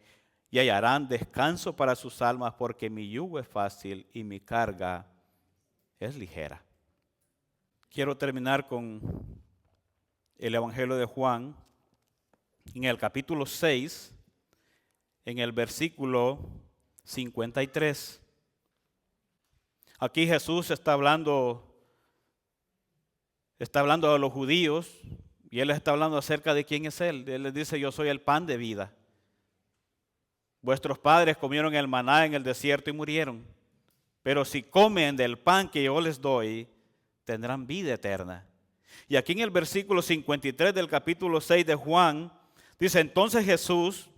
y hallarán descanso para sus almas, porque mi yugo es fácil y mi carga es ligera. Quiero terminar con el Evangelio de Juan, en el capítulo 6, en el versículo 53. Aquí Jesús está hablando a los judíos y Él está hablando acerca de quién es Él. Él les dice, yo soy el pan de vida. Vuestros padres comieron el maná en el desierto y murieron. Pero si comen del pan que yo les doy, tendrán vida eterna. Y aquí en el versículo 53 del capítulo 6 de Juan, dice, entonces Jesús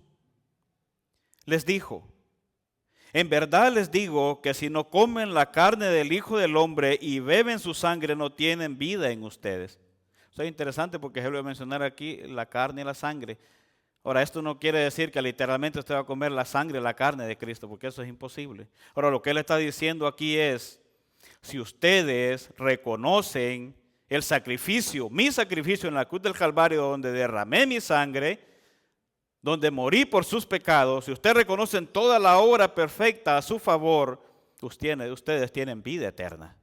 les dijo, en verdad les digo que si no comen la carne del Hijo del Hombre y beben su sangre, no tienen vida en ustedes. Eso es interesante porque Jesús va a mencionar aquí la carne y la sangre. Ahora, esto no quiere decir que literalmente usted va a comer la sangre y la carne de Cristo, porque eso es imposible. Ahora, lo que Él está diciendo aquí es, si ustedes reconocen el sacrificio, mi sacrificio en la cruz del Calvario, donde derramé mi sangre, donde morí por sus pecados, si ustedes reconocen toda la obra perfecta a su favor, ustedes tienen vida eterna.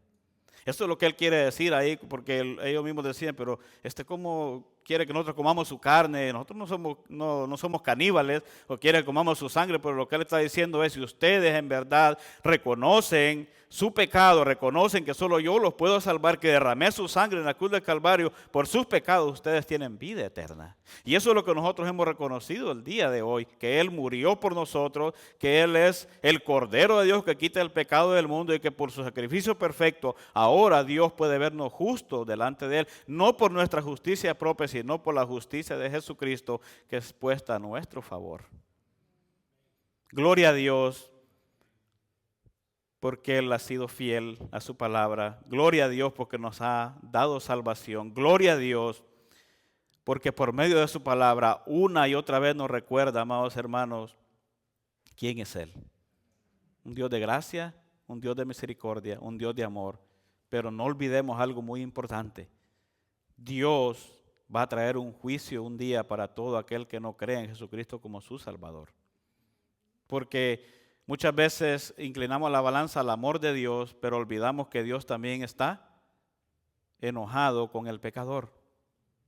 Esto es lo que Él quiere decir ahí, porque ellos mismos decían, pero ¿cómo quiere que nosotros comamos su carne? Nosotros no somos caníbales, o quiere que comamos su sangre, pero lo que Él está diciendo es, si ustedes en verdad reconocen su pecado, reconocen que solo yo los puedo salvar, que derramé su sangre en la cruz del Calvario, por sus pecados ustedes tienen vida eterna. Y eso es lo que nosotros hemos reconocido el día de hoy, que Él murió por nosotros, que Él es el Cordero de Dios que quita el pecado del mundo y que por su sacrificio perfecto, ahora Dios puede vernos justos delante de Él, no por nuestra justicia propia, sino por la justicia de Jesucristo que es puesta a nuestro favor. Gloria a Dios, porque Él ha sido fiel a su palabra. Gloria a Dios porque nos ha dado salvación. Gloria a Dios porque por medio de su palabra una y otra vez nos recuerda, amados hermanos, quién es Él. Un Dios de gracia, un Dios de misericordia, un Dios de amor. Pero no olvidemos algo muy importante. Dios va a traer un juicio un día para todo aquel que no cree en Jesucristo como su Salvador. Porque muchas veces inclinamos la balanza al amor de Dios, pero olvidamos que Dios también está enojado con el pecador.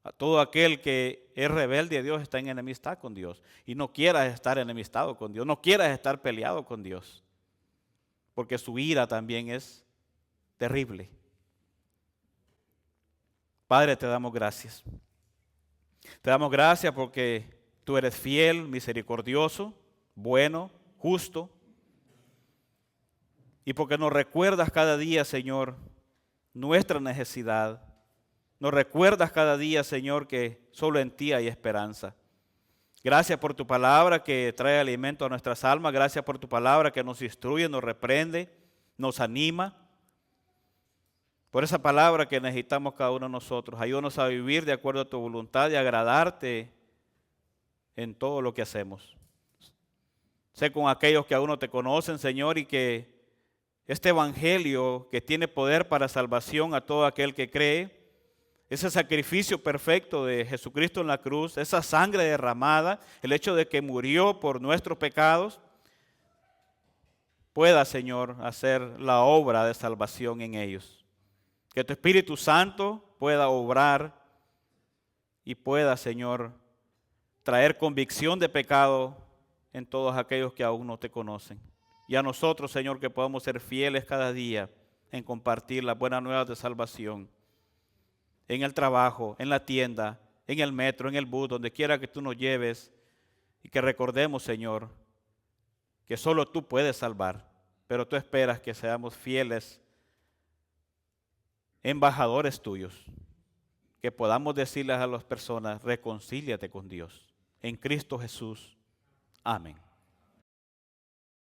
A todo aquel que es rebelde a Dios está en enemistad con Dios. Y no quieras estar enemistado con Dios, no quieras estar peleado con Dios. Porque su ira también es terrible. Padre, te damos gracias. Te damos gracias porque tú eres fiel, misericordioso, bueno, justo. Y porque nos recuerdas cada día, Señor, nuestra necesidad. Nos recuerdas cada día, Señor, que solo en ti hay esperanza. Gracias por tu palabra que trae alimento a nuestras almas. Gracias por tu palabra que nos instruye, nos reprende, nos anima. Por esa palabra que necesitamos cada uno de nosotros. Ayúdanos a vivir de acuerdo a tu voluntad y agradarte en todo lo que hacemos. Sé con aquellos que aún no te conocen, Señor, y que este evangelio que tiene poder para salvación a todo aquel que cree, ese sacrificio perfecto de Jesucristo en la cruz, esa sangre derramada, el hecho de que murió por nuestros pecados, pueda, Señor, hacer la obra de salvación en ellos. Que tu Espíritu Santo pueda obrar y pueda, Señor, traer convicción de pecado en todos aquellos que aún no te conocen. Y a nosotros, Señor, que podamos ser fieles cada día en compartir las buenas nuevas de salvación. En el trabajo, en la tienda, en el metro, en el bus, donde quiera que tú nos lleves. Y que recordemos, Señor, que solo tú puedes salvar. Pero tú esperas que seamos fieles embajadores tuyos. Que podamos decirles a las personas, reconcíliate con Dios. En Cristo Jesús. Amén.